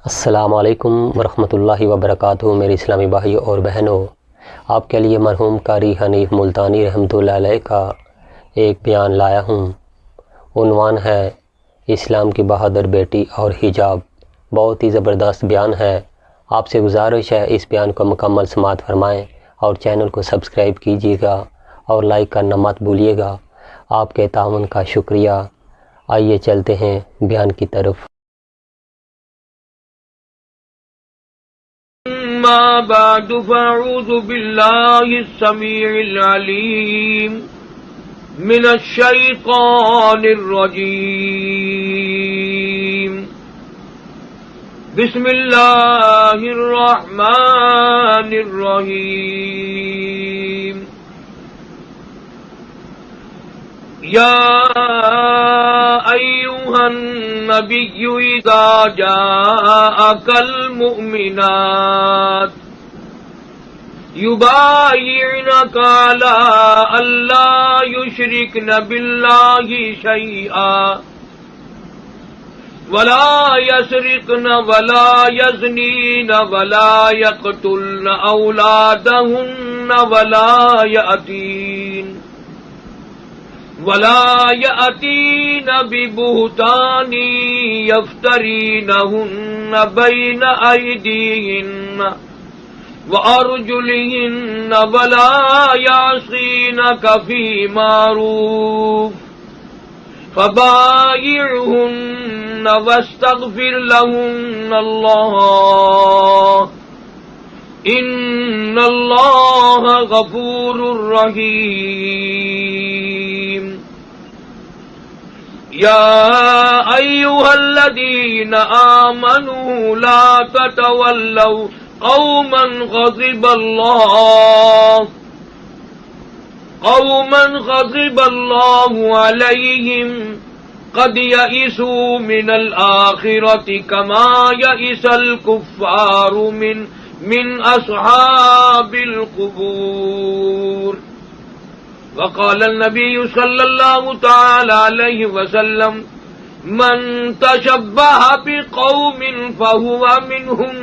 السلام علیکم ورحمۃ اللہ وبرکاتہ۔ میری اسلامی بھائیوں اور بہنوں، آپ کے لیے مرحوم قاری حنیف ملتانی رحمۃ اللہ علیہ کا ایک بیان لایا ہوں۔ عنوان ہے اسلام کی بہادر بیٹی اور حجاب۔ بہت ہی زبردست بیان ہے۔ آپ سے گزارش ہے اس بیان کو مکمل سماعت فرمائیں اور چینل کو سبسکرائب کیجیے گا اور لائک کرنا مت بھولیے گا۔ آپ کے تعاون کا شکریہ۔ آئیے چلتے ہیں بیان کی طرف۔ أما بعد فأعوذ بالله السميع العليم من الشيطان الرجيم بسم الله الرحمن الرحيم يا أيها النبي إذا جاءك المؤمنات يبايعنك على ألا يشركن بالله شيئا ولا يسرقن ولا يزنين ولا يقتلن أولادهن ولا يأتين ببهتان يفترينهن بين أيديهن وأرجلهن ولا يعصينك في معروف فبايعهن واستغفر لهن الله إن الله غفور رحيم يا أيها الذين آمنوا لا تتولوا قوما غضب الله عليهم قد يئسوا من الآخرة كما يئس الكفار من أصحاب القبور وقال النبي صلى الله تعالى عليه وسلم من تشبه بقوم فهو منهم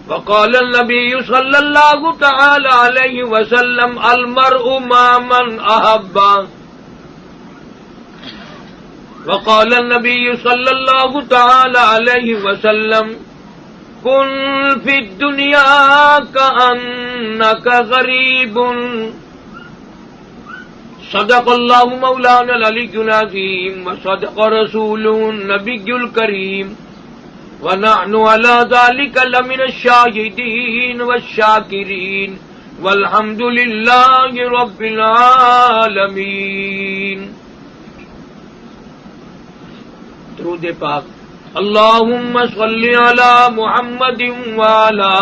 وقال النبي صلى الله تعالى عليه وسلم المرء مع من أحب وقال النبي صلى الله تعالى عليه وسلم كن في الدنيا كأنك غريب صدق الله مولانا العلي العظيم وصدق رسوله النبي الكريم ونحن على ذلك لمن الشاهدين والشاكرين والحمد لله رب العالمين۔ درود پاک۔ اللهم صل على محمد وعلى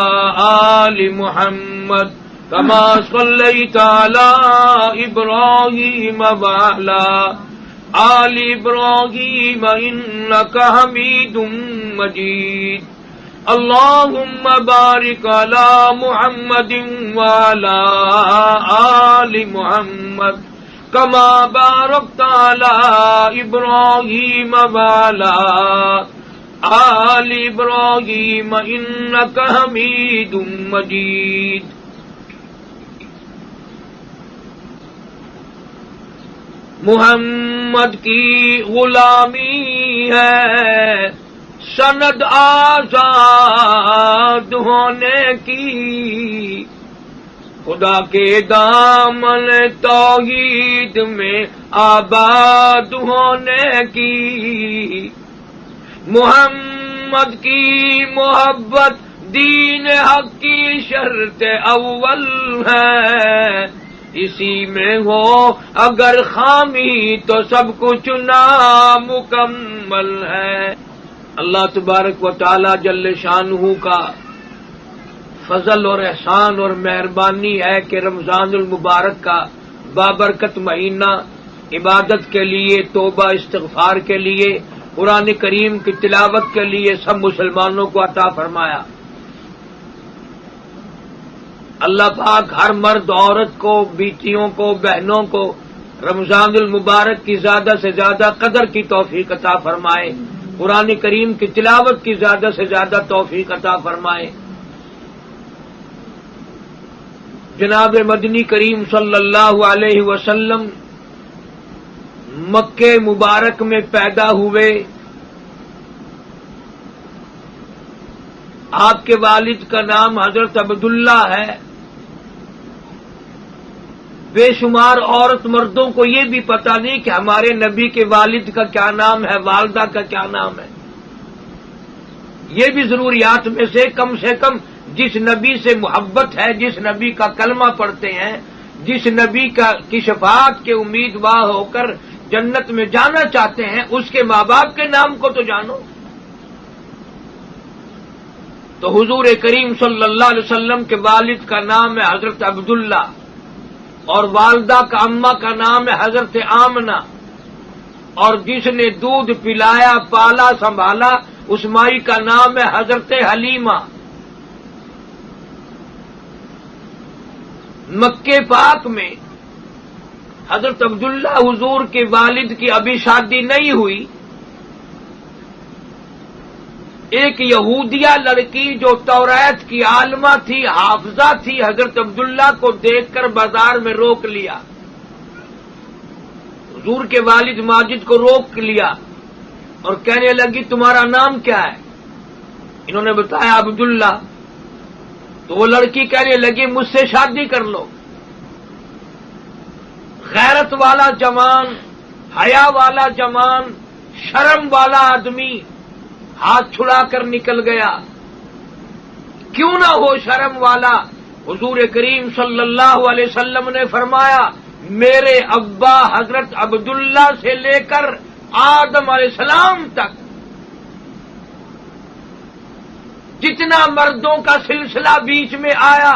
آل محمد كما صليت على إبراهيم وعلى آل إبراهيم إنك حميد مجيد۔ اللهم بارك على محمد وعلى آل محمد كما باركت على إبراهيم وعلى آل إبراهيم إنك حميد مجيد۔ محمد کی غلامی ہے سند آزاد ہونے کی، خدا کے دامن توحید میں آباد ہونے کی۔ محمد کی محبت دین حق کی شرط اول ہے، اسی میں ہو اگر خامی تو سب کچھ نامکمل ہے۔ اللہ تبارک و تعالی جل شانہ کا فضل اور احسان اور مہربانی ہے کہ رمضان المبارک کا بابرکت مہینہ عبادت کے لیے، توبہ استغفار کے لیے، قرآن کریم کی تلاوت کے لیے سب مسلمانوں کو عطا فرمایا۔ اللہ پاک ہر مرد عورت کو، بیٹیوں کو، بہنوں کو رمضان المبارک کی زیادہ سے زیادہ قدر کی توفیق عطا فرمائے، قرآن کریم کی تلاوت کی زیادہ سے زیادہ توفیق عطا فرمائے۔ جناب مدنی کریم صلی اللہ علیہ وسلم مکہ مبارک میں پیدا ہوئے۔ آپ کے والد کا نام حضرت عبداللہ ہے۔ بے شمار عورت مردوں کو یہ بھی پتہ نہیں کہ ہمارے نبی کے والد کا کیا نام ہے، والدہ کا کیا نام ہے۔ یہ بھی ضروریات میں سے کم جس نبی سے محبت ہے، جس نبی کا کلمہ پڑھتے ہیں، جس نبی کی شفاعت کے امیدوار ہو کر جنت میں جانا چاہتے ہیں، اس کے ماں باپ کے نام کو تو جانو۔ تو حضور کریم صلی اللہ علیہ وسلم کے والد کا نام ہے حضرت عبداللہ، اور والدہ کا اماں کا نام ہے حضرت آمنہ، اور جس نے دودھ پلایا پالا سنبھالا اس مائی کا نام ہے حضرت حلیمہ۔ مکے پاک میں حضرت عبداللہ حضور کے والد کی ابھی شادی نہیں ہوئی، ایک یہودیہ لڑکی جو توریت کی عالمہ تھی، حافظہ تھی، حضرت عبداللہ کو دیکھ کر بازار میں روک لیا۔ حضور کے والد ماجد کو روک لیا اور کہنے لگی تمہارا نام کیا ہے؟ انہوں نے بتایا عبداللہ۔ تو وہ لڑکی کہنے لگی مجھ سے شادی کر لو۔ غیرت والا جوان، حیا والا جوان، شرم والا آدمی ہاتھ چھڑا کر نکل گیا۔ کیوں نہ ہو شرم والا؟ حضور کریم صلی اللہ علیہ وسلم نے فرمایا میرے ابا حضرت عبداللہ سے لے کر آدم علیہ السلام تک جتنا مردوں کا سلسلہ بیچ میں آیا،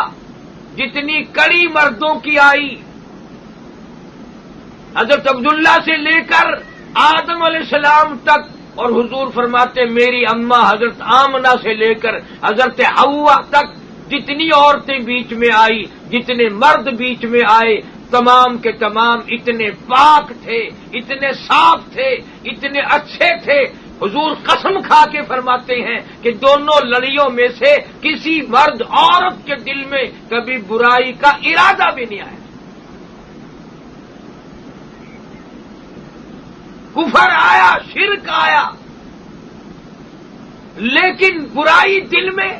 جتنی کڑی مردوں کی آئی، حضرت عبداللہ سے لے کر آدم علیہ السلام تک، اور حضور فرماتے میری اماں حضرت آمنہ سے لے کر حضرت حوا تک جتنی عورتیں بیچ میں آئی، جتنے مرد بیچ میں آئے، تمام کے تمام اتنے پاک تھے، اتنے صاف تھے، اتنے اچھے تھے۔ حضور قسم کھا کے فرماتے ہیں کہ دونوں لڑیوں میں سے کسی مرد عورت کے دل میں کبھی برائی کا ارادہ بھی نہیں آیا۔ کفر آیا، شرک آیا، لیکن برائی دل میں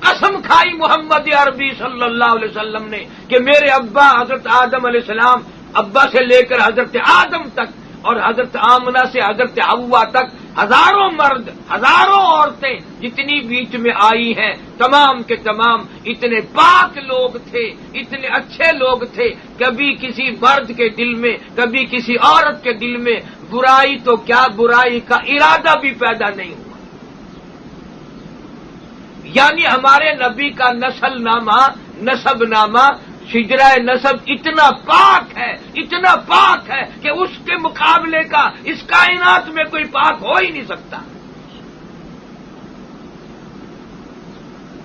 قسم کھائی محمد عربی صلی اللہ علیہ وسلم نے کہ میرے ابا حضرت آدم علیہ السلام، ابا سے لے کر حضرت آدم تک اور حضرت آمنہ سے حضرت حوا تک ہزاروں مرد، ہزاروں عورتیں جتنی بیچ میں آئی ہیں، تمام کے تمام اتنے پاک لوگ تھے، اتنے اچھے لوگ تھے، کبھی کسی مرد کے دل میں، کبھی کسی عورت کے دل میں برائی تو کیا برائی کا ارادہ بھی پیدا نہیں ہوا۔ یعنی ہمارے نبی کا نسل نامہ، نسب نامہ، شجرہ نسب اتنا پاک ہے، اتنا پاک ہے کہ اس کے مقابلے کا اس کائنات میں کوئی پاک ہو ہی نہیں سکتا۔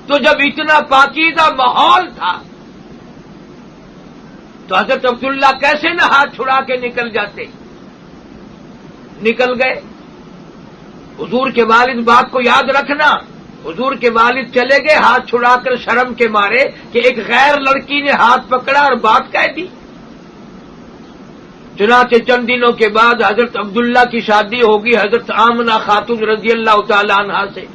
تو جب اتنا پاکیزہ ماحول تھا تو حضرت عبداللہ کیسے نہ ہاتھ چھڑا کے نکل جاتے؟ نکل گئے۔ حضور کے والد بات کو یاد رکھنا، حضور کے والد چلے گئے ہاتھ چھڑا کر شرم کے مارے کہ ایک غیر لڑکی نے ہاتھ پکڑا اور بات کہہ دی۔ چنانچہ چند دنوں کے بعد حضرت عبداللہ کی شادی ہوگی حضرت آمنہ خاتون رضی اللہ تعالی عنہا سے۔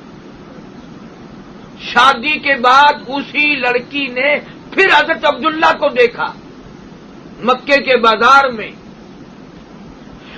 شادی کے بعد اسی لڑکی نے پھر حضرت عبداللہ کو دیکھا مکے کے بازار میں،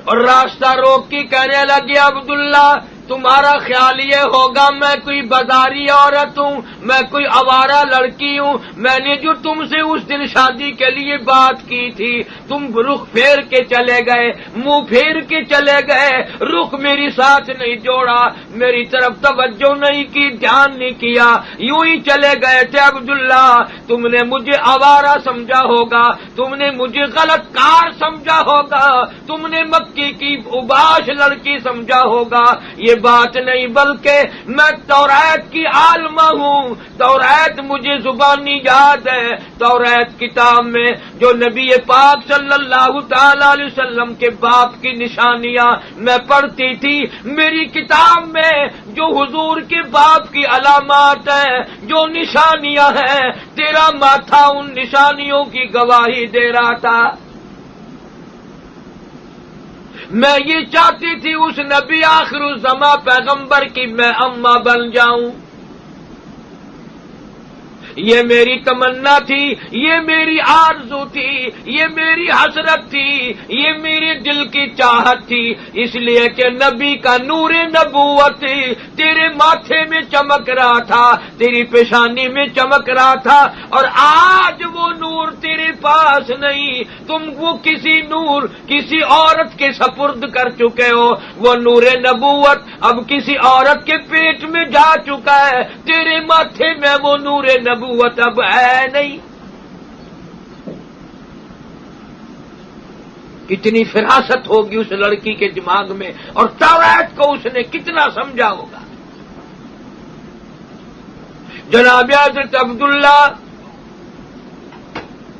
اور راستہ روک کے کہنے لگی عبداللہ تمہارا خیال یہ ہوگا میں کوئی بازاری عورت ہوں، میں کوئی آوارہ لڑکی ہوں، میں نے جو تم سے اس دن شادی کے لیے بات کی تھی تم رخ پھیر کے چلے گئے، منہ پھیر کے چلے گئے، رخ میری ساتھ نہیں جوڑا، میری طرف توجہ نہیں کی، دھیان نہیں کیا، یوں ہی چلے گئے تھے عبداللہ۔ تم نے مجھے آوارہ سمجھا ہوگا، تم نے مجھے غلط کار سمجھا ہوگا، تم نے مکی کی اباش لڑکی سمجھا ہوگا، یہ یہ بات نہیں بلکہ میں توریت کی عالمہ ہوں. توریت مجھے زبانی یاد ہے. توریت کتاب میں جو نبی پاک صلی اللہ تعالی علیہ وسلم کے باپ کی نشانیاں میں پڑھتی تھی، میری کتاب میں جو حضور کے باپ کی علامات ہیں، جو نشانیاں ہیں، تیرا ماتھا ان نشانیوں کی گواہی دے رہا تھا. میں یہ چاہتی تھی اس نبی آخر الزماں پیغمبر کی میں اماں بن جاؤں. یہ میری تمنا تھی، یہ میری آرزو تھی، یہ میری حسرت تھی، یہ میرے دل کی چاہت تھی. اس لیے کہ نبی کا نور نبوت تیرے ماتھے میں چمک رہا تھا، تیری پیشانی میں چمک رہا تھا، اور آج وہ نور تیرے پاس نہیں. تم وہ کسی نور، کسی عورت کے سپرد کر چکے ہو. وہ نور نبوت اب کسی عورت کے پیٹ میں جا چکا ہے. تیرے ماتھے میں وہ نور نبوت اب ہے نہیں. کتنی فراست ہوگی اس لڑکی کے دماغ میں، اور توریت کو اس نے کتنا سمجھا ہوگا. جناب حضرت عبداللہ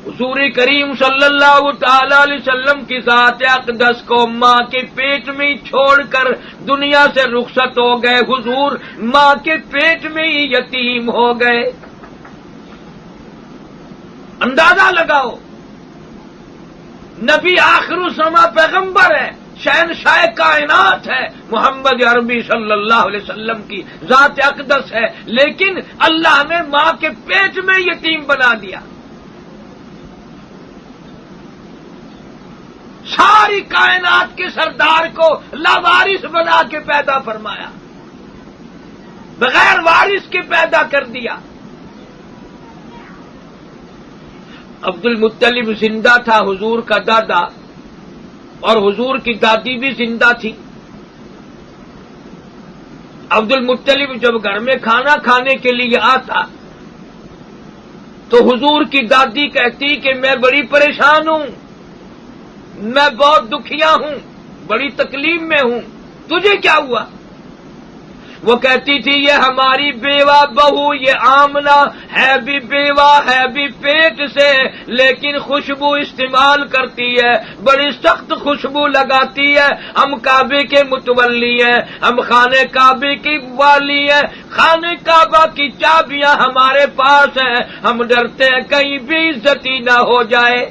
حضور کریم صلی اللہ تعالی علیہ وسلم کی ذات اقدس کو ماں کے پیٹ میں ہی چھوڑ کر دنیا سے رخصت ہو گئے. حضور ماں کے پیٹ میں ہی یتیم ہو گئے. اندازہ لگاؤ، نبی آخر الزماں پیغمبر ہے، شہنشاہ کائنات ہے، محمد عربی صلی اللہ علیہ وسلم کی ذات اقدس ہے، لیکن اللہ نے ماں کے پیٹ میں یتیم بنا دیا. ساری کائنات کے سردار کو لاوارث بنا کے پیدا فرمایا، بغیر وارث کے پیدا کر دیا. عبد المطلب زندہ تھا، حضور کا دادا، اور حضور کی دادی بھی زندہ تھی. عبد المطلب جب گھر میں کھانا کھانے کے لیے آتا تو حضور کی دادی کہتی کہ میں بڑی پریشان ہوں، میں بہت دکھیا ہوں، بڑی تکلیف میں ہوں. تجھے کیا ہوا؟ وہ کہتی تھی یہ ہماری بیوہ بہو، یہ آمنہ ہے بھی بیوہ، ہے بھی پیٹ سے، لیکن خوشبو استعمال کرتی ہے، بڑی سخت خوشبو لگاتی ہے. ہم کعبے کے متولی ہیں، ہم خانہ کعبے کی والی ہیں، خانہ کعبہ کی چابیاں ہمارے پاس ہیں، ہم ڈرتے ہیں کہیں بھی عزتی نہ ہو جائے.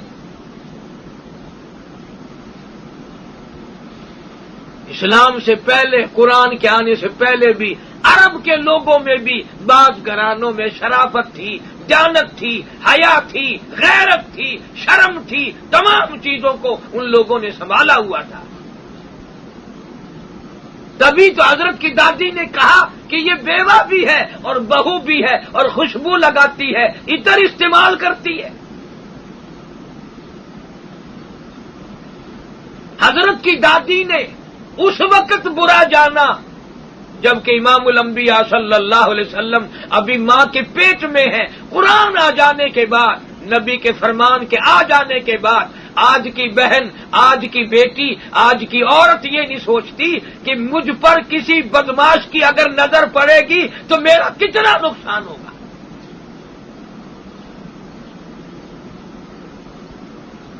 اسلام سے پہلے، قرآن کے آنے سے پہلے بھی عرب کے لوگوں میں بھی بعض گھرانوں میں شرافت تھی، دیانت تھی، حیا تھی، غیرت تھی، شرم تھی. تمام چیزوں کو ان لوگوں نے سنبھالا ہوا تھا. تبھی تو حضرت کی دادی نے کہا کہ یہ بیوہ بھی ہے اور بہو بھی ہے اور خوشبو لگاتی ہے، عطر استعمال کرتی ہے. حضرت کی دادی نے اس وقت برا جانا جبکہ امام الانبیاء صلی اللہ علیہ وسلم ابھی ماں کے پیٹ میں ہیں. قرآن آ جانے کے بعد، نبی کے فرمان کے آ جانے کے بعد، آج کی بہن، آج کی بیٹی، آج کی عورت یہ نہیں سوچتی کہ مجھ پر کسی بدماش کی اگر نظر پڑے گی تو میرا کتنا نقصان ہوگا.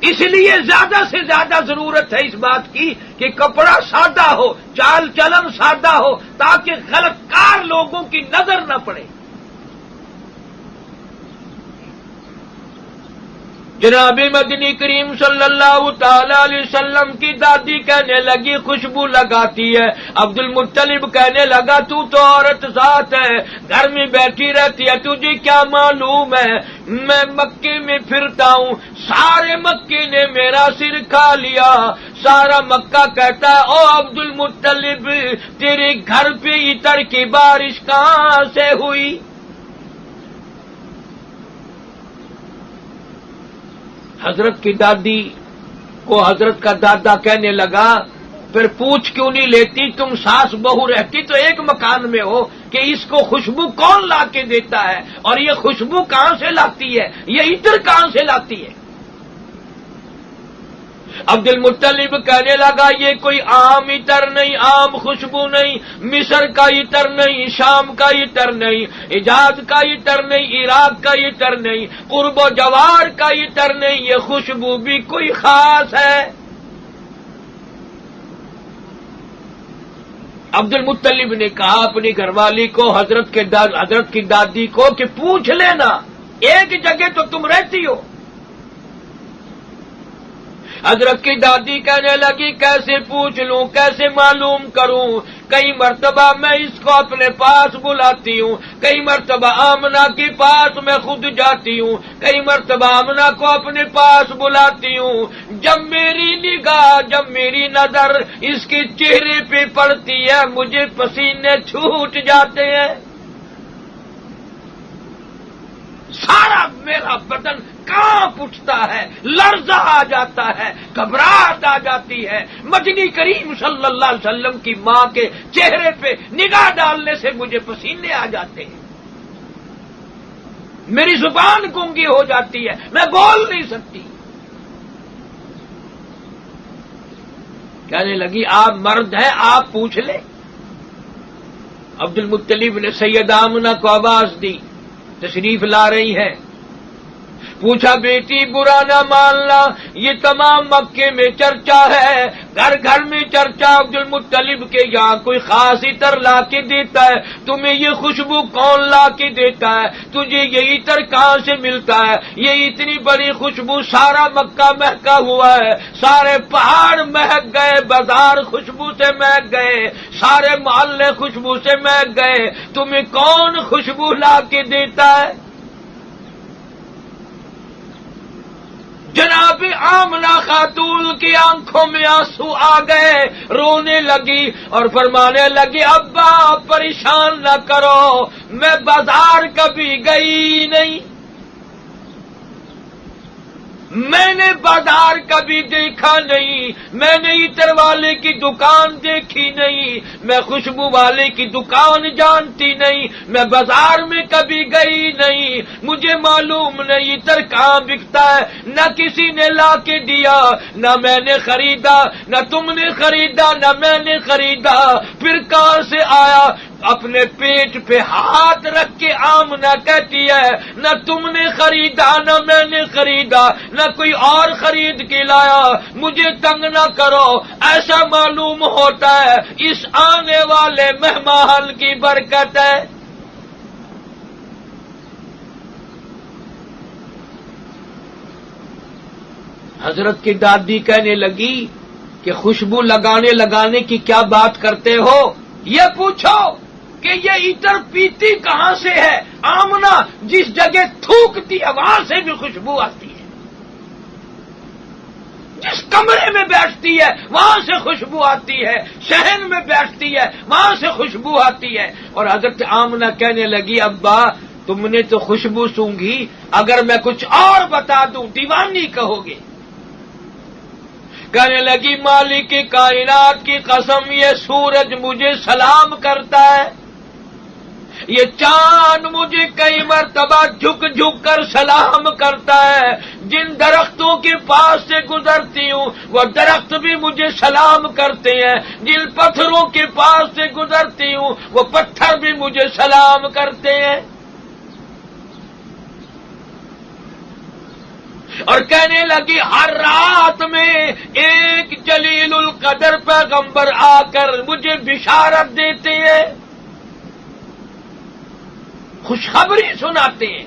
اس لیے زیادہ سے زیادہ ضرورت ہے اس بات کی کہ کپڑا سادہ ہو، چال چلن سادہ ہو، تاکہ غلط کار لوگوں کی نظر نہ پڑے. جناب مدنی کریم صلی اللہ تعالی علیہ وسلم کی دادی کہنے لگی خوشبو لگاتی ہے. عبد المطلب کہنے لگا تو عورت ذات ہے، گھر میں بیٹھی رہتی ہے، تجھے کیا معلوم ہے؟ میں مکے میں پھرتا ہوں، سارے مکے نے میرا سر کھا لیا. سارا مکہ کہتا ہے او عبد المطلب تیرے گھر پہ عطر کی بارش کہاں سے ہوئی؟ حضرت کی دادی کو حضرت کا دادا کہنے لگا پھر پوچھ کیوں نہیں لیتی؟ تم ساس بہو رہتی تو ایک مکان میں ہو کہ اس کو خوشبو کون لا کے دیتا ہے، اور یہ خوشبو کہاں سے لاتی ہے، یہ عطر کہاں سے لاتی ہے؟ عبد المطلب کہنے لگا یہ کوئی عام عطر نہیں، عام خوشبو نہیں، مصر کا عطر نہیں، شام کا عطر نہیں، حجاز کا عطر نہیں، عراق کا عطر نہیں، قرب و جوار کا عطر نہیں، یہ خوشبو بھی کوئی خاص ہے۔ عبد المطلب نے کہا اپنی گھر والی کو، حضرت کی دادی کو کہ پوچھ لینا، ایک جگہ تو تم رہتی ہو۔ حضرت کی دادی کہنے لگی کیسے پوچھ لوں، کیسے معلوم کروں؟ کئی مرتبہ میں اس کو اپنے پاس بلاتی ہوں، کئی مرتبہ آمنہ کے پاس میں خود جاتی ہوں، کئی مرتبہ آمنہ کو اپنے پاس بلاتی ہوں۔ جب میری نگاہ، جب میری نظر اس کے چہرے پہ پڑتی ہے مجھے پسینے چھوٹ جاتے ہیں، سارا میرا بدن کانپ اٹھتا ہے، لرزہ آ جاتا ہے، گھبراہٹ آ جاتی ہے۔ مدنی کریم صلی اللہ علیہ وسلم کی ماں کے چہرے پہ نگاہ ڈالنے سے مجھے پسینے آ جاتے ہیں، میری زبان گونگی ہو جاتی ہے، میں بول نہیں سکتی۔ کہنے لگی آپ مرد ہیں، آپ پوچھ لیں۔ عبد المطلب نے سیدہ آمنہ کو آواز دی، تشریف لا رہی ہے، پوچھا بیٹی برا نہ ماننا، یہ تمام مکے میں چرچا ہے، گھر گھر میں چرچا عبد المطلب کے یہاں کوئی خاص عطر لا کے دیتا ہے، تمہیں یہ خوشبو کون لا کے دیتا ہے؟ تجھے یہ عطر کہاں سے ملتا ہے؟ یہ اتنی بڑی خوشبو، سارا مکہ مہکا ہوا ہے، سارے پہاڑ مہک گئے، بازار خوشبو سے مہک گئے، سارے محلے خوشبو سے مہک گئے، تمہیں کون خوشبو لا کے دیتا ہے؟ جناب آمنہ خاتون کی آنکھوں میں آنسو آ گئے، رونے لگی اور فرمانے لگی ابا پریشان نہ کرو، میں بازار کبھی گئی نہیں، میں نے بازار کبھی دیکھا نہیں، میں نے عطر والے کی دکان دیکھی نہیں، میں خوشبو والے کی دکان جانتی نہیں، میں بازار میں کبھی گئی نہیں، مجھے معلوم نہیں عطر کہاں بکتا ہے، نہ کسی نے لا کے دیا، نہ میں نے خریدا، نہ تم نے خریدا، نہ میں نے خریدا، پھر کہاں سے آیا؟ اپنے پیٹ پہ ہاتھ رکھ کے آمنہ کہتی ہے نہ تم نے خریدا، نہ میں نے خریدا، نہ کوئی اور خرید کے لایا، مجھے تنگ نہ کرو، ایسا معلوم ہوتا ہے اس آنے والے مہمان کی برکت ہے۔ حضرت کی دادی کہنے لگی کہ خوشبو لگانے کی کیا بات کرتے ہو؟ یہ پوچھو کہ یہ عطر پیتی کہاں سے ہے؟ آمنہ جس جگہ تھوکتی ہے وہاں سے بھی خوشبو آتی ہے، جس کمرے میں بیٹھتی ہے وہاں سے خوشبو آتی ہے، شہن میں بیٹھتی ہے وہاں سے خوشبو آتی ہے۔ اور حضرت آمنہ کہنے لگی ابا تم نے تو خوشبو سونگھی، اگر میں کچھ اور بتا دوں دیوانی کہو گے۔ کہنے لگی مالک کائنات کی قسم یہ سورج مجھے سلام کرتا ہے، یہ چاند مجھے کئی مرتبہ جھک جھک کر سلام کرتا ہے، جن درختوں کے پاس سے گزرتی ہوں وہ درخت بھی مجھے سلام کرتے ہیں، جن پتھروں کے پاس سے گزرتی ہوں وہ پتھر بھی مجھے سلام کرتے ہیں۔ اور کہنے لگی ہر رات میں ایک جلیل القدر پیغمبر آ کر مجھے بشارت دیتے ہیں، خوشخبری سناتے ہیں۔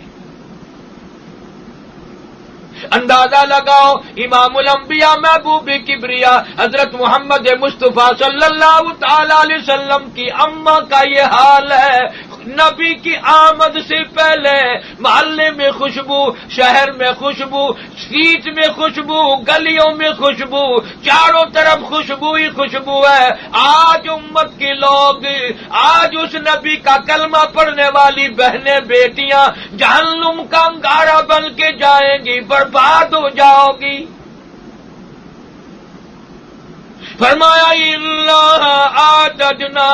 اندازہ لگاؤ امام الانبیاء محبوب کبریا حضرت محمد مصطفیٰ صلی اللہ تعالی علیہ وسلم کی اماں کا یہ حال ہے، نبی کی آمد سے پہلے محلے میں خوشبو، شہر میں خوشبو، سیٹ میں خوشبو، گلیوں میں خوشبو، چاروں طرف خوشبو ہی خوشبو ہے۔ آج امت کے لوگ، آج اس نبی کا کلمہ پڑھنے والی بہنیں بیٹیاں جہنم کا انگارہ بن کے جائیں گی، برباد ہو جاؤ گی۔ فرمایا اللہ اعتدنا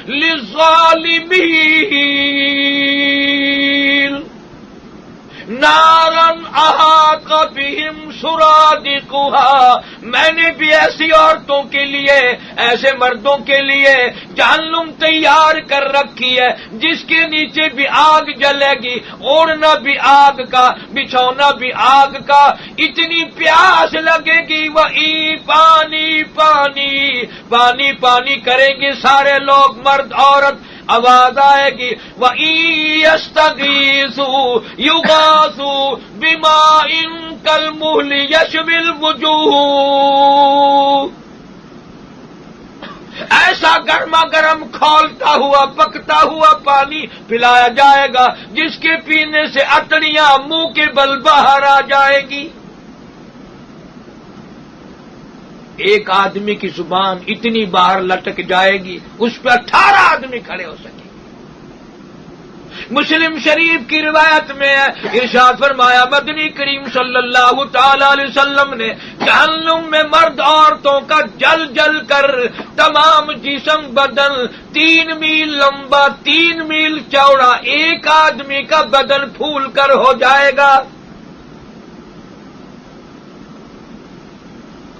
للظالمین نارن احاط بہم سرادقها، میں نے بھی ایسی عورتوں کے لیے، ایسے مردوں کے لیے جہنم تیار کر رکھی ہے جس کے نیچے بھی آگ جلے گی، اوڑھنا بھی آگ کا، بچھونا بھی آگ کا، اتنی پیاس لگے گی وہی پانی پانی پانی پانی کریں گے سارے لوگ، مرد عورت، آواز آئے گی وَإِن يَسْتَغِيثُوا يُغَاثُوا بِمَاءٍ كَالْمُهْلِ يَشْوِي الْوُجُوهَ، ایسا گرما گرم کھولتا ہوا پکتا ہوا پانی پلایا جائے گا جس کے پینے سے اتڑیاں منہ کے بل باہر آ جائے گی۔ ایک آدمی کی زبان اتنی باہر لٹک جائے گی اس پہ 18 آدمی کھڑے ہو سکیں۔ مسلم شریف کی روایت میں ہے، ارشاد فرمایا مدنی کریم صلی اللہ تعالی علیہ وسلم نے جہنم میں مرد عورتوں کا جل جل کر تمام جسم بدن 3 میل لمبا 3 میل چوڑا ایک آدمی کا بدن پھول کر ہو جائے گا۔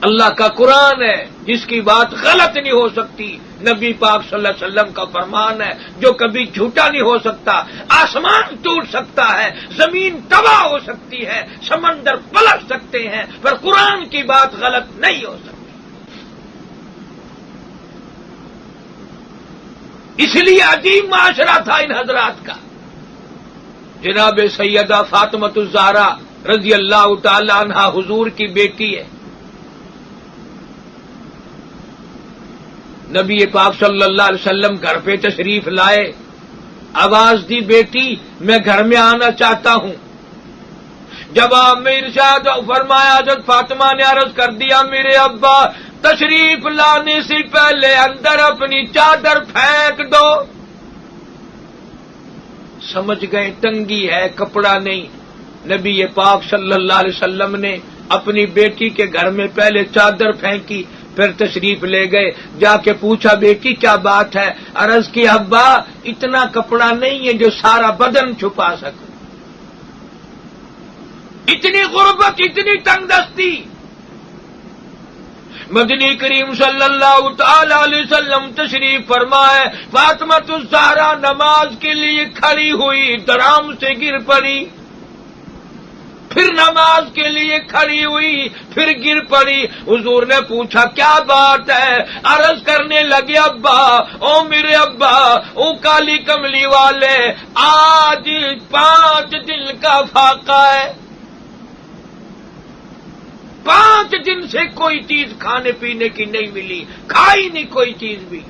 اللہ کا قرآن ہے جس کی بات غلط نہیں ہو سکتی، نبی پاک صلی اللہ علیہ وسلم کا فرمان ہے جو کبھی جھوٹا نہیں ہو سکتا۔ آسمان ٹوٹ سکتا ہے، زمین تباہ ہو سکتی ہے، سمندر پلٹ سکتے ہیں، پر قرآن کی بات غلط نہیں ہو سکتی۔ اس لیے عجیب معاشرہ تھا ان حضرات کا۔ جناب سیدہ فاطمۃ الزہرا رضی اللہ تعالی عنہا حضور کی بیٹی ہے، نبی پاک صلی اللہ علیہ وسلم گھر پہ تشریف لائے، آواز دی بیٹی میں گھر میں آنا چاہتا ہوں۔ جواب میں ارشاد فرمایا حضرت فاطمہ نے عرض کر دیا میرے ابا تشریف لانے سے پہلے اندر اپنی چادر پھینک دو۔ سمجھ گئے تنگی ہے، کپڑا نہیں۔ نبی پاک صلی اللہ علیہ وسلم نے اپنی بیٹی کے گھر میں پہلے چادر پھینکی، پھر تشریف لے گئے، جا کے پوچھا بیٹی کیا بات ہے؟ عرض کی ابا اتنا کپڑا نہیں ہے جو سارا بدن چھپا سکے، اتنی غربت، اتنی تنگ دستی۔ مدنی کریم صلی اللہ تعالی علیہ وسلم تشریف فرمائے، فاطمۃ الزہرا نماز کے لیے کھڑی ہوئی، درام سے گر پڑی، پھر نماز کے لیے کھڑی ہوئی، پھر گر پڑی۔ حضور نے پوچھا کیا بات ہے؟ عرض کرنے لگے ابا، او میرے ابا، او کالی کملی والے، آج 5 دن کا فاقہ ہے، 5 دن سے کوئی چیز کھانے پینے کی نہیں ملی، کھائی نہیں کوئی چیز بھی۔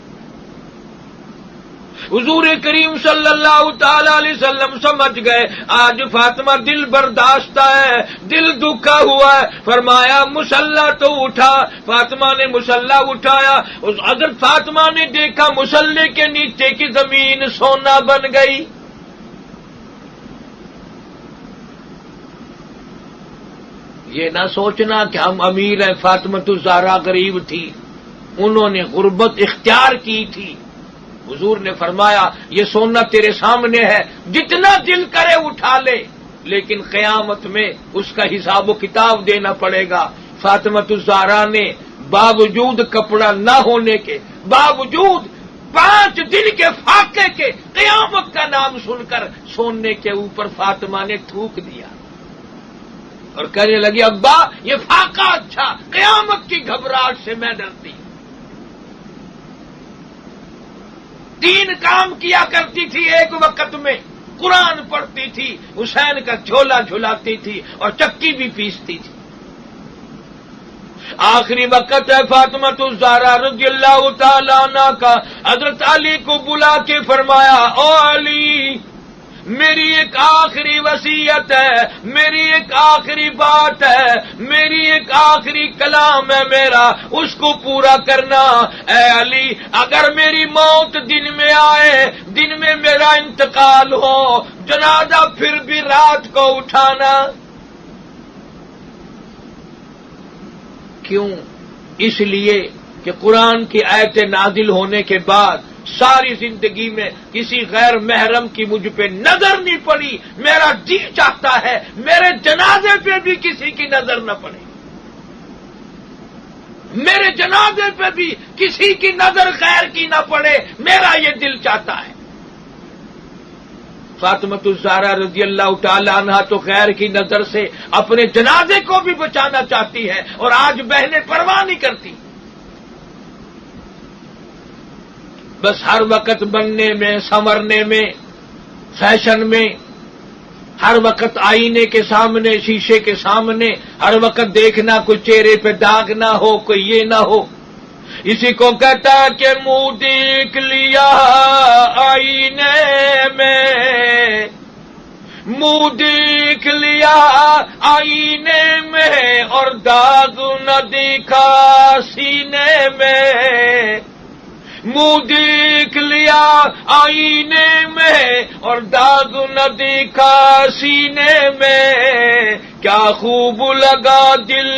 حضور کریم صلی اللہ تعالی علیہ وسلم سمجھ گئے آج فاطمہ دل برداشتہ ہے، دل دکھا ہوا ہے۔ فرمایا مصلی تو اٹھا، فاطمہ نے مصلی اٹھایا، حضرت فاطمہ نے دیکھا مصلی کے نیچے کی زمین سونا بن گئی۔ یہ نہ سوچنا کہ ہم امیر ہیں، فاطمہ الزہرا غریب تھی، انہوں نے غربت اختیار کی تھی۔ حضور نے فرمایا یہ سونا تیرے سامنے ہے، جتنا دل کرے اٹھا لے، لیکن قیامت میں اس کا حساب و کتاب دینا پڑے گا۔ فاطمہ الزہرا نے باوجود کپڑا نہ ہونے کے، باوجود 5 دن کے فاقے کے، قیامت کا نام سن کر سونے کے اوپر فاطمہ نے تھوک دیا اور کہنے لگی ابا یہ فاقہ اچھا، قیامت کی گھبراہٹ سے میں ڈرتی۔ 3 کام کیا کرتی تھی ایک وقت میں، قرآن پڑھتی تھی، حسین کا جھولا جھلاتی تھی اور چکی بھی پیستی تھی۔ آخری وقت ہے فاطمہ الزہرا رضی اللہ تعالی عنہ کا، حضرت علی کو بلا کے فرمایا او علی، میری ایک آخری وصیت ہے، میری ایک آخری بات ہے، میری ایک آخری کلام ہے میرا، اس کو پورا کرنا۔ اے علی اگر میری موت دن میں آئے، دن میں میرا انتقال ہو، جنازہ پھر بھی رات کو اٹھانا۔ کیوں؟ اس لیے کہ قرآن کی آیت نازل ہونے کے بعد ساری زندگی میں کسی غیر محرم کی مجھ پہ نظر نہیں پڑی، میرا جی چاہتا ہے میرے جنازے پہ بھی کسی کی نظر نہ پڑے، میرے جنازے پہ بھی کسی کی نظر غیر کی نہ پڑے، میرا یہ دل چاہتا ہے۔ فاطمۃ الزہرا رضی اللہ تعالی عنہا تو غیر کی نظر سے اپنے جنازے کو بھی بچانا چاہتی ہے، اور آج بہنیں پرواہ نہیں کرتی، بس ہر وقت بننے میں، سنورنے میں، فیشن میں، ہر وقت آئینے کے سامنے، شیشے کے سامنے، ہر وقت دیکھنا کوئی چہرے پہ داغ نہ ہو، کوئی یہ نہ ہو۔ اسی کو کہتا کہ منہ دیکھ لیا آئینے میں، منہ دیکھ لیا آئینے میں، اور داغ نہ دیکھا سینے میں، منہ دیکھ لیا آئینے میں اور داغ نہ دیکھا سینے میں، کیا خوب لگا دل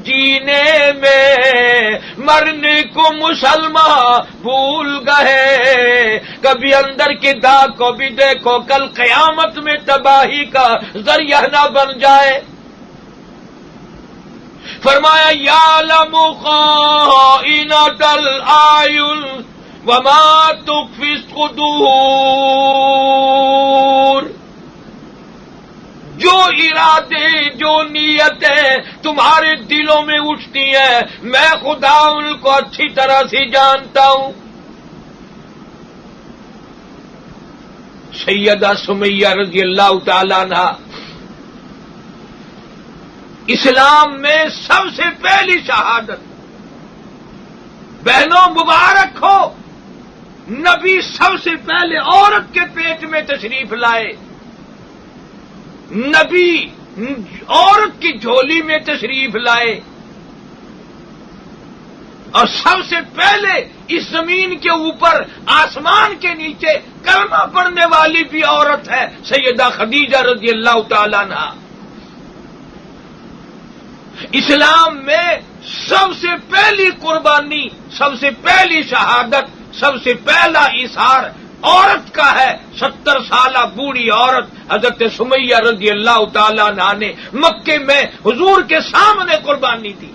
جینے میں، مرنے کو مسلمان بھول گئے، کبھی اندر کے داغ کو بھی دیکھو، کل قیامت میں تباہی کا ذریعہ نہ بن جائے۔ فرمایا یعلم خائنۃ الاعین وما تخفی الصدور، جو ارادے، جو نیتیں تمہارے دلوں میں اٹھتی ہیں، میں خدا ان کو اچھی طرح سے جانتا ہوں۔ سیدہ سمیہ رضی اللہ تعالی عنہا اسلام میں سب سے پہلی شہادت، بہنوں مبارک ہو، نبی سب سے پہلے عورت کے پیٹ میں تشریف لائے، نبی عورت کی جھولی میں تشریف لائے، اور سب سے پہلے اس زمین کے اوپر، آسمان کے نیچے کلمہ پڑھنے والی بھی عورت ہے، سیدہ خدیجہ رضی اللہ تعالی عنہا۔ اسلام میں سب سے پہلی قربانی، سب سے پہلی شہادت، سب سے پہلا اظہار عورت کا ہے۔ 70 سالہ بوڑھی عورت حضرت سمیہ رضی اللہ تعالی عنہا نے مکے میں حضور کے سامنے قربانی دی۔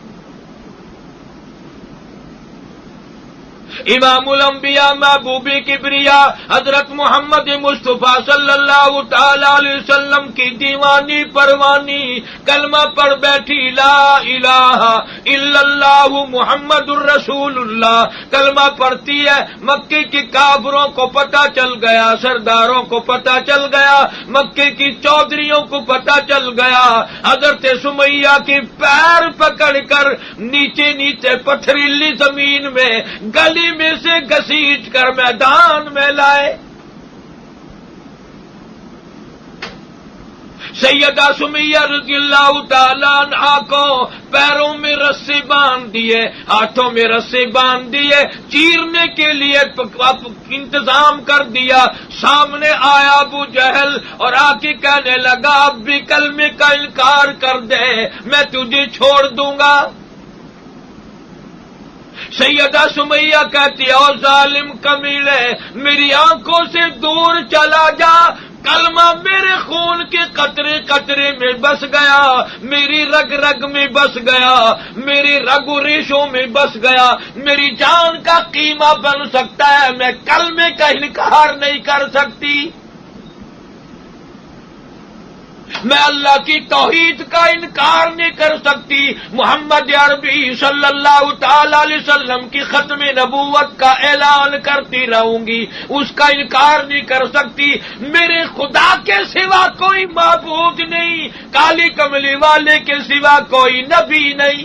امام الانبیاء محبوب کبریا حضرت محمد مصطفیٰ صلی اللہ تعالی علیہ وسلم کی دیوانی پروانی کلمہ پڑھ بیٹھی، لا الہ الا اللہ محمد الرسول اللہ، کلمہ پڑھتی ہے۔ مکے کے کافروں کو پتہ چل گیا، سرداروں کو پتہ چل گیا، مکے کی چودھریوں کو پتہ چل گیا۔ حضرت سمیہ کے پیر پکڑ کر نیچے نیچے پتھریلی زمین میں گلی میں سے گھسیٹ کر میدان میں لائے۔ سیدہ سمیہ رضی اللہ تعالیٰ عنہا کو پیروں میں رسے باندھ دیے، ہاتھوں میں رسے باندھ دیے، چیرنے کے لیے انتظام کر دیا۔ سامنے آیا ابو جہل اور آ کے کہنے لگا اب بھی کلمے کا انکار کر دے، میں تجھے چھوڑ دوں گا۔ سیدہ سمیہ کہتی او ظالم کمینے، میری آنکھوں سے دور چلا جا، کلمہ میرے خون کے قطرے قطرے میں بس گیا، میری رگ رگ میں بس گیا، میری رگ و ریشوں میں بس گیا، میری جان کا قیمہ بن سکتا ہے، میں کلمے کا انکار نہیں کر سکتی، میں اللہ کی توحید کا انکار نہیں کر سکتی، محمد عربی صلی اللہ تعالی علیہ وسلم کی ختم نبوت کا اعلان کرتی رہوں گی، اس کا انکار نہیں کر سکتی۔ میرے خدا کے سوا کوئی معبود نہیں، کالی کملی والے کے سوا کوئی نبی نہیں۔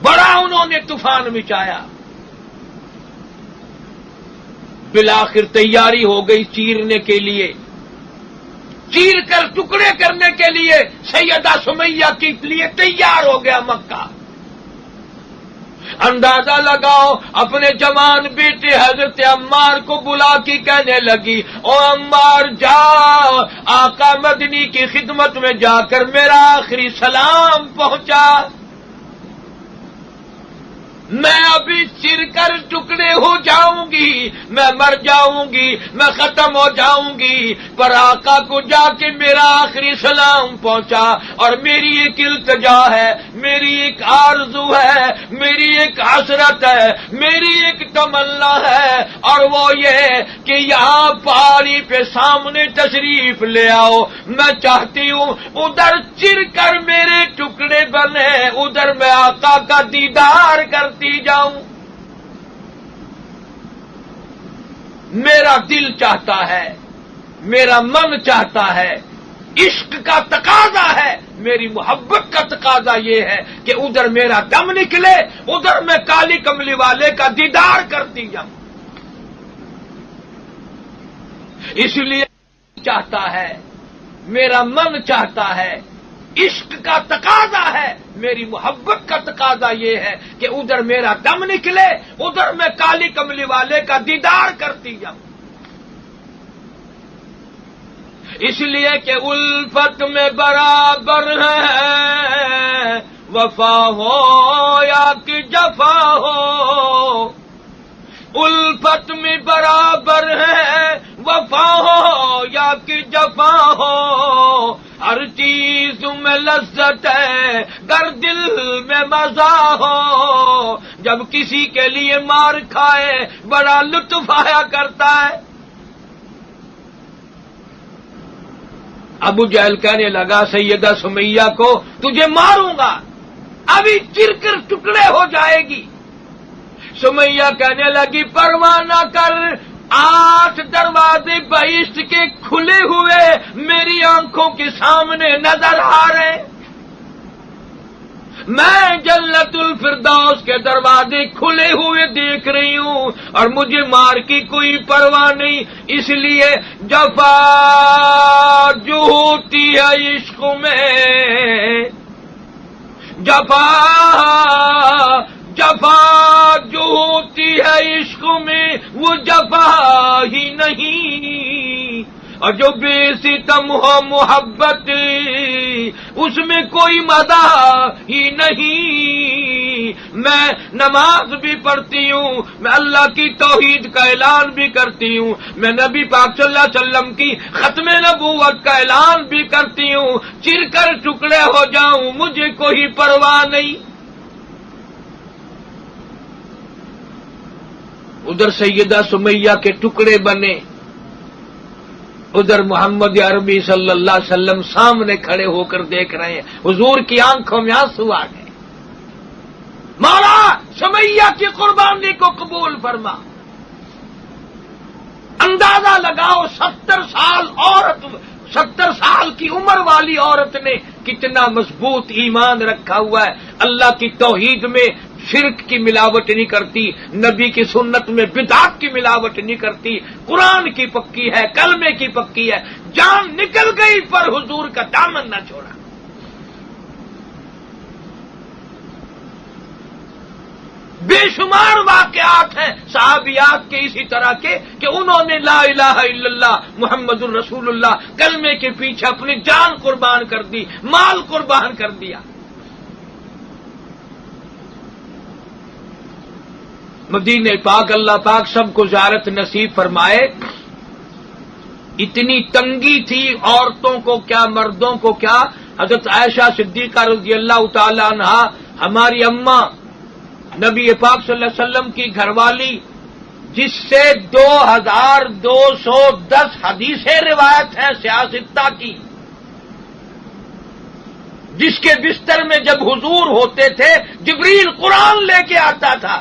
بڑا انہوں نے طوفان مچایا، بالآخر تیاری ہو گئی چیرنے کے لیے، چیر کر ٹکڑے کرنے کے لیے سیدہ سمیہ کے لیے تیار ہو گیا مکہ۔ اندازہ لگاؤ، اپنے جوان بیٹے حضرت عمار کو بلا کے کہنے لگی او عمار جا، آقا مدنی کی خدمت میں جا کر میرا آخری سلام پہنچا۔ میں ابھی چر کر ٹکڑے ہو جاؤں گی، میں مر جاؤں گی، میں ختم ہو جاؤں گی، پر آقا کو جا کے میرا آخری سلام پہنچا۔ اور میری ایک التجا ہے، میری ایک آرزو ہے، میری ایک حسرت ہے، میری ایک تمنا ہے، اور وہ یہ کہ یہاں پہاڑی پہ سامنے تشریف لے آؤ۔ میں چاہتی ہوں ادھر چر کر میرے ٹکڑے بنے، ادھر میں آقا کا دیدار کرتی جاؤں۔ میرا دل چاہتا ہے، میرا من چاہتا ہے، عشق کا تقاضا ہے، میری محبت کا تقاضا یہ ہے کہ ادھر میرا دم نکلے، ادھر میں کالی کملی والے کا دیدار کرتی جاؤں۔ اس لیے چاہتا ہے، میرا من چاہتا ہے، عشق کا تقاضا ہے، میری محبت کا تقاضا یہ ہے کہ ادھر میرا دم نکلے، ادھر میں کالی کملی والے کا دیدار کرتی جاؤں۔ اس لیے کہ الفت میں برابر ہے، وفا ہو یا کہ جفا ہو، الفت میں برابر ہے، وفا ہو یا کہ جفا ہو، ہر چیز میں لذت ہے گر دل میں مزہ ہو، جب کسی کے لیے مار کھائے بڑا لطف آیا کرتا ہے۔ ابو جہل کہنے لگا سیدہ سمیہ کو تجھے ماروں گا، ابھی چر کر ٹکڑے ہو جائے گی۔ سمیہ کہنے لگی پرواہ نہ کر، 8 دروازے بہشت کے کھلے ہوئے میری آنکھوں کے سامنے نظر آ رہے، میں جنت الفردوس کے دروازے کھلے ہوئے دیکھ رہی ہوں، اور مجھے مار کی کوئی پرواہ نہیں۔ اس لیے جفا جو ہوتی ہے عشق میں، جفا جو ہوتی ہے عشق میں وہ جفا ہی نہیں، اور جو بے ستم ہو محبت اس میں کوئی مزہ ہی نہیں۔ میں نماز بھی پڑھتی ہوں، میں اللہ کی توحید کا اعلان بھی کرتی ہوں، میں نبی پاک صلی اللہ علیہ وسلم کی ختم نبوت کا اعلان بھی کرتی ہوں، چر کر ٹکڑے ہو جاؤں مجھے کوئی پرواہ نہیں۔ ادھر سیدہ سمیہ کے ٹکڑے بنے، ادھر محمد عربی صلی اللہ علیہ وسلم سامنے کھڑے ہو کر دیکھ رہے ہیں، حضور کی آنکھوں میں آنسو آ گئے۔ مولا سمیہ کی قربانی کو قبول فرما۔ اندازہ لگاؤ 70 سال کی عمر والی عورت نے کتنا مضبوط ایمان رکھا ہوا ہے، اللہ کی توحید میں شرک کی ملاوٹ نہیں کرتی، نبی کی سنت میں بدعت کی ملاوٹ نہیں کرتی، قرآن کی پکی ہے، کلمے کی پکی ہے، جان نکل گئی پر حضور کا دامن نہ چھوڑا۔ بے شمار واقعات ہیں صحابیات کے اسی طرح کے کہ انہوں نے لا الہ الا اللہ محمد الرسول اللہ کلمے کے پیچھے اپنی جان قربان کر دی، مال قربان کر دیا۔ مدینہ پاک اللہ پاک سب کو زیارت نصیب فرمائے۔ اتنی تنگی تھی، عورتوں کو کیا مردوں کو کیا، حضرت عائشہ صدیقہ رضی اللہ تعالی عنہا ہماری اماں نبی پاک صلی اللہ علیہ وسلم کی گھر والی، جس سے 2210 حدیثیں روایت ہیں سیاستہ کی، جس کے بستر میں جب حضور ہوتے تھے جبریل قرآن لے کے آتا تھا،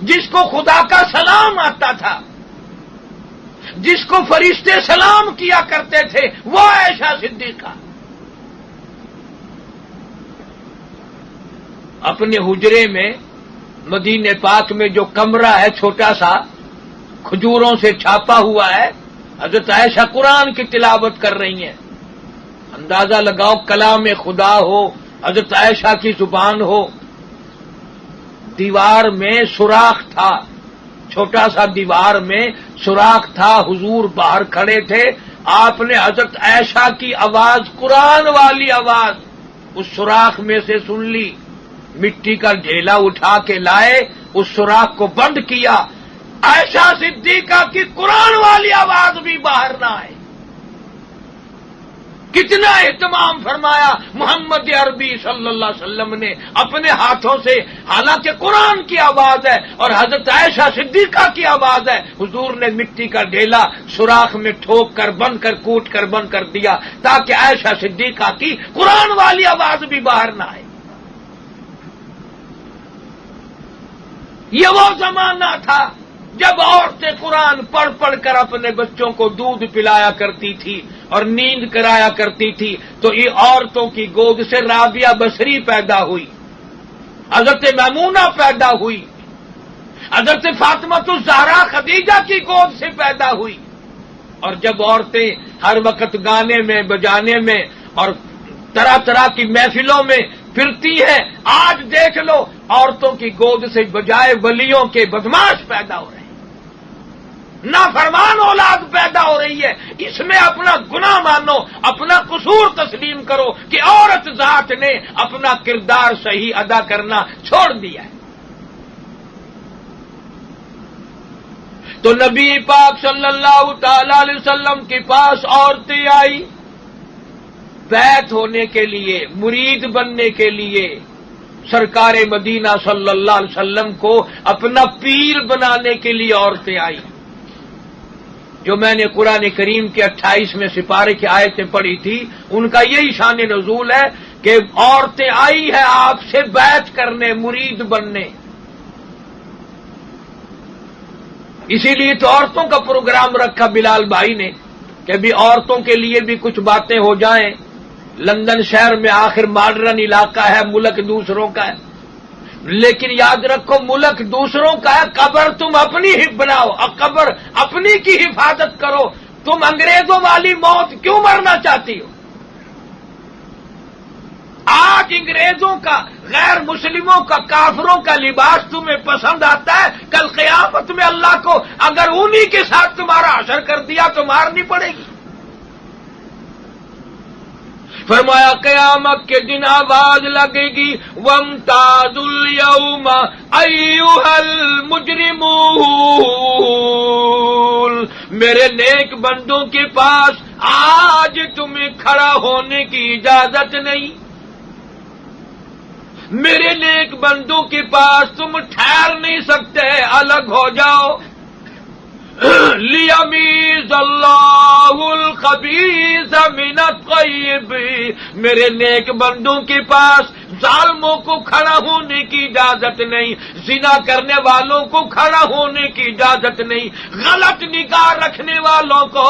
جس کو خدا کا سلام آتا تھا، جس کو فرشتے سلام کیا کرتے تھے، وہ عائشہ صدیقہ اپنے حجرے میں مدینہ پاک میں جو کمرہ ہے چھوٹا سا کھجوروں سے چھاپا ہوا ہے، حضرت عائشہ قرآن کی تلاوت کر رہی ہیں۔ اندازہ لگاؤ کلام خدا ہو، حضرت عائشہ کی زبان ہو، دیوار میں سوراخ تھا، چھوٹا سا دیوار میں سوراخ تھا، حضور باہر کھڑے تھے، آپ نے حضرت عائشہ کی آواز، قرآن والی آواز اس سوراخ میں سے سن لی، مٹی کا ڈھیلا اٹھا کے لائے، اس سوراخ کو بند کیا، عائشہ صدیقہ کی قرآن والی آواز بھی باہر نہ آئے۔ کتنا اہتمام فرمایا محمد عربی صلی اللہ علیہ وسلم نے اپنے ہاتھوں سے، حالانکہ قرآن کی آواز ہے اور حضرت عائشہ صدیقہ کی آواز ہے، حضور نے مٹی کا ڈھیلا سوراخ میں ٹھوک کر بند کر کوٹ کر بند کر دیا تاکہ عائشہ صدیقہ کی قرآن والی آواز بھی باہر نہ آئے۔ یہ وہ زمانہ تھا جب عورتیں قرآن پڑھ پڑھ کر اپنے بچوں کو دودھ پلایا کرتی تھی اور نیند کرایا کرتی تھی، تو یہ عورتوں کی گود سے رابعہ بصری پیدا ہوئی، حضرت میمونہ پیدا ہوئی، حضرت فاطمہ الزہرا خدیجہ کی گود سے پیدا ہوئی۔ اور جب عورتیں ہر وقت گانے میں بجانے میں اور طرح طرح کی محفلوں میں پھرتی ہیں، آج دیکھ لو عورتوں کی گود سے بجائے ولیوں کے بدماش پیدا ہو رہے ہیں، نافرمان اولاد پیدا ہو رہی ہے۔ اس میں اپنا گناہ مانو، اپنا قصور تسلیم کرو کہ عورت ذات نے اپنا کردار صحیح ادا کرنا چھوڑ دیا ہے۔ تو نبی پاک صلی اللہ تعالی علیہ وسلم کے پاس عورتیں آئی بیعت ہونے کے لیے، مرید بننے کے لیے، سرکار مدینہ صلی اللہ علیہ وسلم کو اپنا پیر بنانے کے لیے عورتیں آئی۔ جو میں نے قرآن کریم کے 28ویں سپارے کی آیتیں پڑھی تھی، ان کا یہی شان نزول ہے کہ عورتیں آئی ہیں آپ سے بیعت کرنے، مرید بننے۔ اسی لیے تو عورتوں کا پروگرام رکھا بلال بھائی نے کہ ابھی عورتوں کے لیے بھی کچھ باتیں ہو جائیں۔ لندن شہر میں آخر ماڈرن علاقہ ہے، ملک دوسروں کا ہے، لیکن یاد رکھو ملک دوسروں کا ہے، قبر تم اپنی ہی بناؤ، قبر اپنی کی حفاظت کرو۔ تم انگریزوں والی موت کیوں مرنا چاہتی ہو؟ آج انگریزوں کا، غیر مسلموں کا، کافروں کا لباس تمہیں پسند آتا ہے، کل قیامت میں اللہ کو اگر انہی کے ساتھ تمہارا حشر کر دیا تو مارنی پڑے گی۔ فرمایا قیامت کے دن آواز لگے گی وَامْتَازُوا الْيَوْمَ أَيُّهَا الْمُجْرِمُونَ، میرے نیک بندوں کے پاس آج تمہیں کھڑا ہونے کی اجازت نہیں، میرے نیک بندوں کے پاس تم ٹھہر نہیں سکتے، الگ ہو جاؤ۔ لِيَمِيزَ اللَّهُ الْخَبِيثَ مِنَ الطَّيِّبِ، میرے نیک بندوں کے پاس ظالموں کو کھڑا ہونے کی اجازت نہیں، زنا کرنے والوں کو کھڑا ہونے کی اجازت نہیں، غلط نگاہ رکھنے والوں کو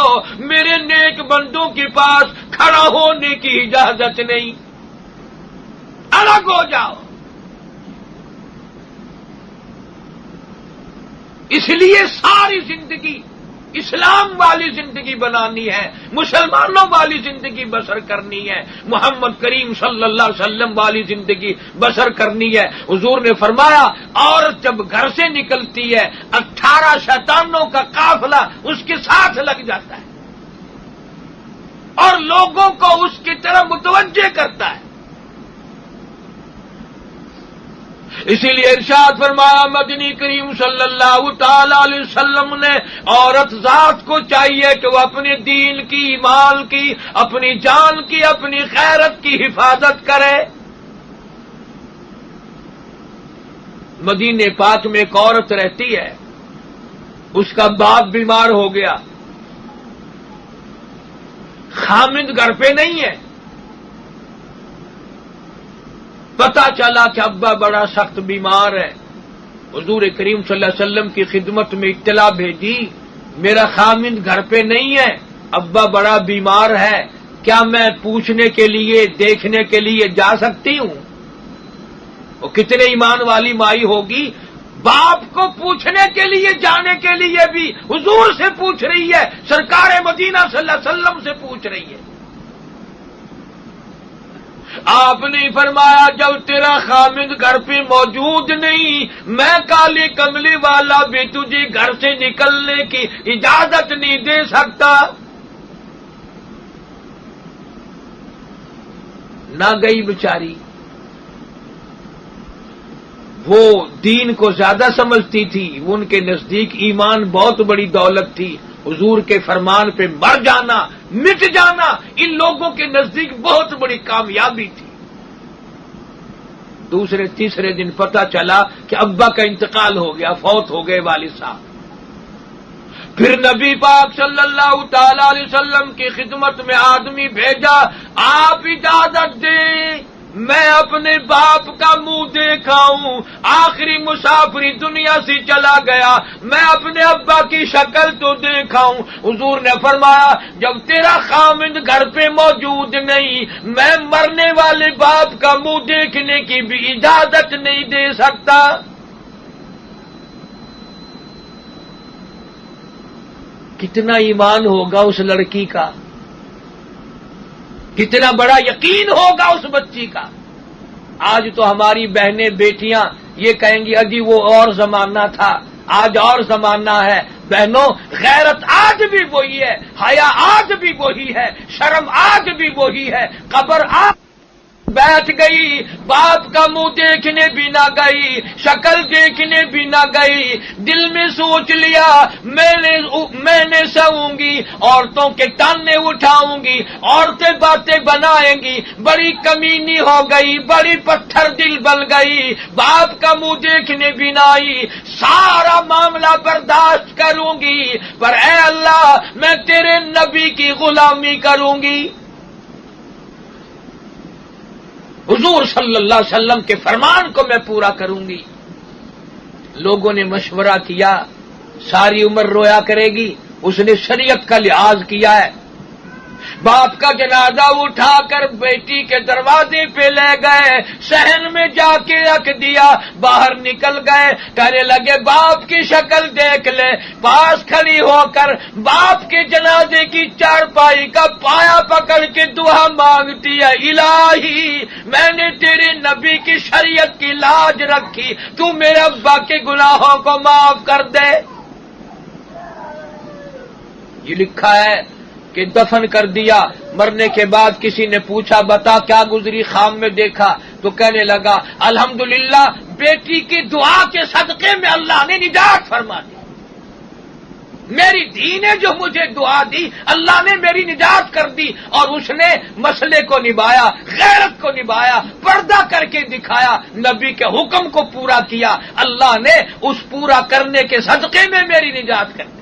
میرے نیک بندوں کے پاس کھڑا ہونے کی اجازت نہیں، الگ ہو جاؤ۔ اس لیے ساری زندگی اسلام والی زندگی بنانی ہے، مسلمانوں والی زندگی بسر کرنی ہے، محمد کریم صلی اللہ علیہ وسلم والی زندگی بسر کرنی ہے۔ حضور نے فرمایا عورت جب گھر سے نکلتی ہے 18 شیطانوں کا قافلہ اس کے ساتھ لگ جاتا ہے اور لوگوں کو اس کی طرف متوجہ کرتا ہے۔ اسی لیے ارشاد فرمایا مدنی کریم صلی اللہ تعالی علیہ وسلم نے عورت ذات کو چاہیے کہ وہ اپنے دین کی، مال کی، اپنی جان کی، اپنی غیرت کی حفاظت کرے۔ مدینے پاک میں ایک عورت رہتی ہے، اس کا باپ بیمار ہو گیا، خامند گھر پہ نہیں ہے، پتا چلا کہ ابا بڑا سخت بیمار ہے، حضور کریم صلی اللہ علیہ وسلم کی خدمت میں اطلاع بھیجی میرا خامند گھر پہ نہیں ہے، ابا بڑا بیمار ہے، کیا میں پوچھنے کے لیے، دیکھنے کے لیے جا سکتی ہوں؟ وہ کتنے ایمان والی مائی ہوگی، باپ کو پوچھنے کے لیے جانے کے لیے بھی حضور سے پوچھ رہی ہے، سرکار مدینہ صلی اللہ علیہ وسلم سے پوچھ رہی ہے۔ آپ نے فرمایا جب تیرا خامند گھر پہ موجود نہیں، میں کالے کملی والا بھی تجھے گھر سے نکلنے کی اجازت نہیں دے سکتا۔ نہ گئی بیچاری، وہ دین کو زیادہ سمجھتی تھی، ان کے نزدیک ایمان بہت بڑی دولت تھی، حضور کے فرمان پہ مر جانا، مٹ جانا ان لوگوں کے نزدیک بہت بڑی کامیابی تھی۔ دوسرے تیسرے دن پتہ چلا کہ ابا کا انتقال ہو گیا، فوت ہو گئے والد صاحب۔ پھر نبی پاک صلی اللہ تعالی علیہ وسلم کی خدمت میں آدمی بھیجا، آپ اجازت دیں میں اپنے باپ کا منہ دیکھاؤں، آخری مسافری دنیا سے چلا گیا، میں اپنے ابا کی شکل تو دیکھاؤں۔ حضور نے فرمایا جب تیرا خامند گھر پہ موجود نہیں، میں مرنے والے باپ کا منہ دیکھنے کی بھی اجازت نہیں دے سکتا۔ کتنا ایمان ہوگا اس لڑکی کا، کتنا بڑا یقین ہوگا اس بچی کا۔ آج تو ہماری بہنیں بیٹیاں یہ کہیں گی اجی وہ اور زمانہ تھا، آج اور زمانہ ہے۔ بہنوں غیرت آج بھی وہی ہے، حیا آج بھی وہی ہے، شرم آج بھی وہی ہے۔ قبر آج بیٹھ گئی، باپ کا منہ دیکھنے بھی نہ گئی، شکل دیکھنے بھی نہ گئی، دل میں سوچ لیا میں نے سوؤں گی، عورتوں کے تانے اٹھاؤں گی، عورتیں باتیں بنائیں گی، بڑی کمینی ہو گئی، بڑی پتھر دل بن گئی، باپ کا منہ دیکھنے بھی نہ آئی، سارا معاملہ برداشت کروں گی، پر اے اللہ میں تیرے نبی کی غلامی کروں گی۔ حضور صلی اللہ علیہ وسلم کے فرمان کو میں پورا کروں گی۔ لوگوں نے مشورہ کیا ساری عمر رویا کرے گی، اس نے شریعت کا لحاظ کیا ہے۔ باپ کا جنازہ اٹھا کر بیٹی کے دروازے پہ لے گئے، صحن میں جا کے رکھ دیا، باہر نکل گئے، کہنے لگے باپ کی شکل دیکھ لے، پاس کھڑی ہو کر باپ کے جنازے کی چارپائی کا پایا پکڑ کے دعا مانگتی ہے، الہی میں نے تیرے نبی کی شریعت کی لاج رکھی، تو میرے ابا کے گناہوں کو معاف کر دے۔ یہ لکھا ہے کہ دفن کر دیا، مرنے کے بعد کسی نے پوچھا بتا کیا گزری خواب میں دیکھا، تو کہنے لگا الحمدللہ بیٹی کی دعا کے صدقے میں اللہ نے نجات فرما دی، میری دھی نے جو مجھے دعا دی اللہ نے میری نجات کر دی، اور اس نے مسئلے کو نبھایا، غیرت کو نبھایا، پردہ کر کے دکھایا، نبی کے حکم کو پورا کیا، اللہ نے اس پورا کرنے کے صدقے میں میری نجات کر دی۔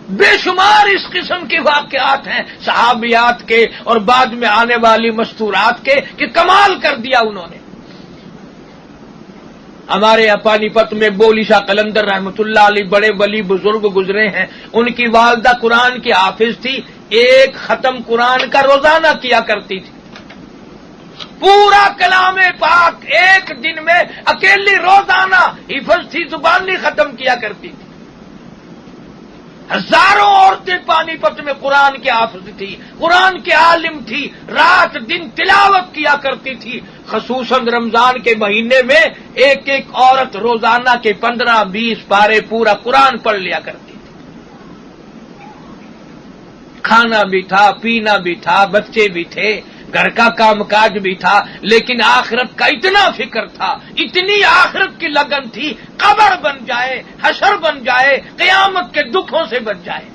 بے شمار اس قسم کے واقعات ہیں صحابیات کے اور بعد میں آنے والی مستورات کے کہ کمال کر دیا انہوں نے۔ ہمارے یہاں پانی پت میں بولی شاہ قلندر رحمۃ اللہ علیہ بڑے ولی بزرگ گزرے ہیں، ان کی والدہ قرآن کی حافظ تھی، ایک ختم قرآن کا روزانہ کیا کرتی تھی، پورا کلام پاک ایک دن میں اکیلی روزانہ حفظ تھی، زبانی ختم کیا کرتی تھی۔ ہزاروں عورتیں پانی پت میں قرآن کے حافظ تھی، قرآن کے عالم تھی، رات دن تلاوت کیا کرتی تھی، خصوصاً رمضان کے مہینے میں ایک ایک عورت روزانہ کے 15-20 پارے پورا قرآن پڑھ لیا کرتی تھی۔ کھانا بھی تھا، پینا بھی تھا، بچے بھی تھے، گھر کا کام کاج بھی تھا، لیکن آخرت کا اتنا فکر تھا، اتنی آخرت کی لگن تھی، قبر بن جائے، حشر بن جائے، قیامت کے دکھوں سے بچ جائے۔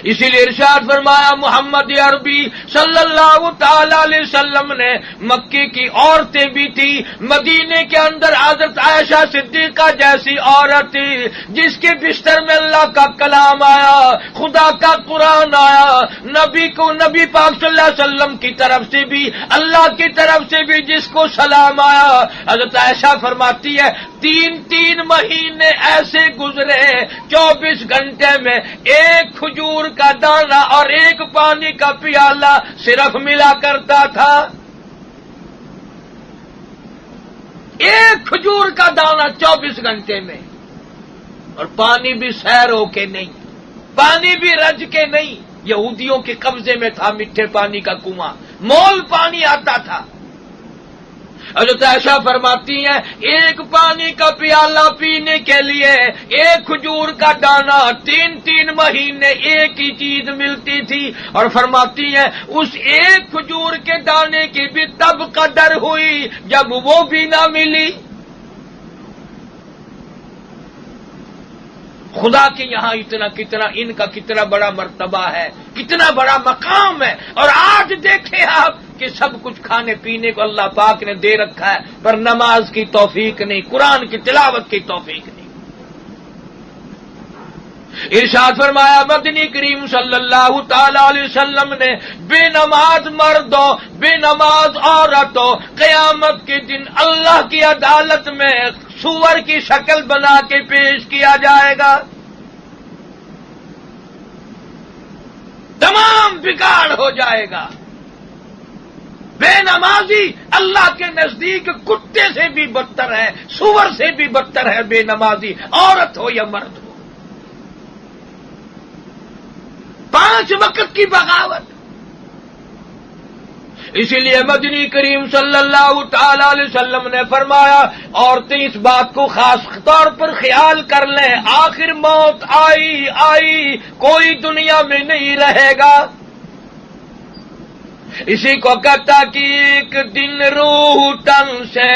اسی لیے ارشاد فرمایا محمد عربی صلی اللہ تعالی علیہ وسلم نے، مکے کی عورتیں بھی تھی، مدینے کے اندر حضرت عائشہ صدیقہ جیسی عورت تھی جس کے بستر میں اللہ کا کلام آیا، خدا کا قرآن آیا، نبی پاک صلی اللہ علیہ وسلم کی طرف سے بھی، اللہ کی طرف سے بھی جس کو سلام آیا۔ حضرت عائشہ فرماتی ہے 3 مہینے ایسے گزرے 24 گھنٹے میں ایک کھجور کا دانہ اور ایک پانی کا پیالہ صرف ملا کرتا تھا، ایک کھجور کا دانہ 24 گھنٹے میں، اور پانی بھی سیر ہو کے نہیں، پانی بھی رج کے نہیں، یہودیوں کے قبضے میں تھا میٹھے پانی کا کنواں، مول پانی آتا تھا۔ حضرت عائشہ فرماتی ہیں ایک پانی کا پیالہ پینے کے لیے ایک کھجور کا دانہ 3 مہینے ایک ہی چیز ملتی تھی، اور فرماتی ہیں اس ایک کھجور کے دانے کی بھی تب قدر ہوئی جب وہ بھی نہ ملی۔ خدا کے یہاں ان کا کتنا بڑا مرتبہ ہے، کتنا بڑا مقام ہے، اور آج دیکھیں آپ کہ سب کچھ کھانے پینے کو اللہ پاک نے دے رکھا ہے، پر نماز کی توفیق نہیں، قرآن کی تلاوت کی توفیق نہیں۔ ارشاد فرمایا مدنی کریم صلی اللہ تعالی علیہ وسلم نے بے نماز مردوں بے نماز عورتوں قیامت کے دن اللہ کی عدالت میں سور کی شکل بنا کے پیش کیا جائے گا۔ تمام بگاڑ ہو جائے گا۔ بے نمازی اللہ کے نزدیک کتے سے بھی بدتر ہے، سور سے بھی بدتر ہے بے نمازی، عورت ہو یا مرد ہو۔ 5 وقت کی بغاوت۔ اسی لیے مدنی کریم صلی اللہ تعالی علیہ وسلم نے فرمایا عورتیں اس بات کو خاص طور پر خیال کر لیں، آخر موت آئی کوئی دنیا میں نہیں رہے گا۔ اسی کو کہتا کہ ایک دن روح تن سے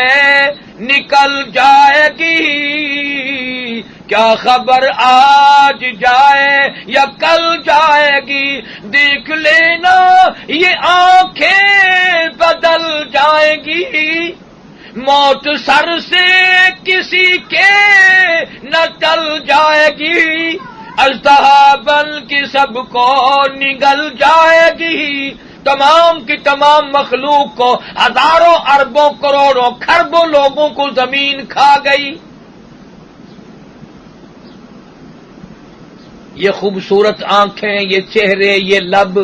نکل جائے گی، کیا خبر آج جائے یا کل جائے گی، دیکھ لینا یہ آنکھیں بدل جائے گی، موت سر سے کسی کے نہ ٹل جائے گی، اژدہا بن کے سب کو نگل جائے گی، تمام کی تمام مخلوق کو ہزاروں اربوں کروڑوں کھربوں لوگوں کو زمین کھا گئی۔ یہ خوبصورت آنکھیں، یہ چہرے، یہ لب،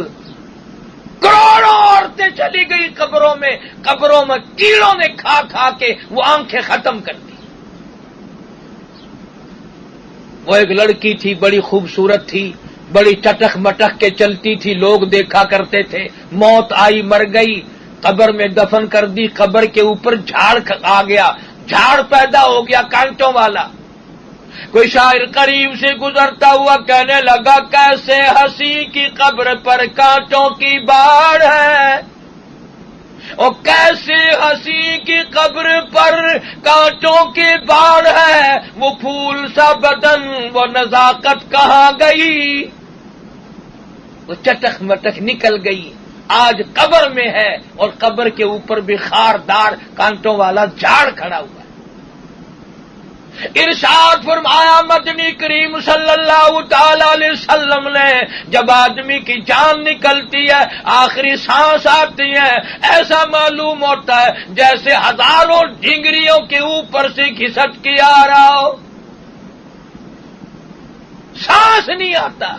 کروڑوں عورتیں چلی گئی قبروں میں کیڑوں نے کھا کھا کے وہ آنکھیں ختم کر دی۔ وہ ایک لڑکی تھی، بڑی خوبصورت تھی، بڑی چٹک مٹک کے چلتی تھی، لوگ دیکھا کرتے تھے، موت آئی، مر گئی، قبر میں دفن کر دی، قبر کے اوپر جھاڑ آ گیا، جھاڑ پیدا ہو گیا کانٹوں والا۔ کوئی شاعر قریب سے گزرتا ہوا کہنے لگا کیسے ہنسی کی قبر پر کانٹوں کی باڑ ہے، اور کیسے ہنسی کی قبر پر کانٹوں کی باڑ ہے، وہ پھول سا بدن وہ نزاکت کہاں گئی، وہ چٹک مٹک نکل گئی، آج قبر میں ہے، اور قبر کے اوپر بھی خاردار کانٹوں والا جھاڑ کھڑا ہوا ہے۔ ارشاد فرمایا مدنی کریم صلی اللہ تعالی علیہ وسلم نے جب آدمی کی جان نکلتی ہے، آخری سانس آتی ہے، ایسا معلوم ہوتا ہے جیسے ہزاروں ڈھنگریوں کے اوپر سے گھسٹ کے آ رہا ہو، سانس نہیں آتا۔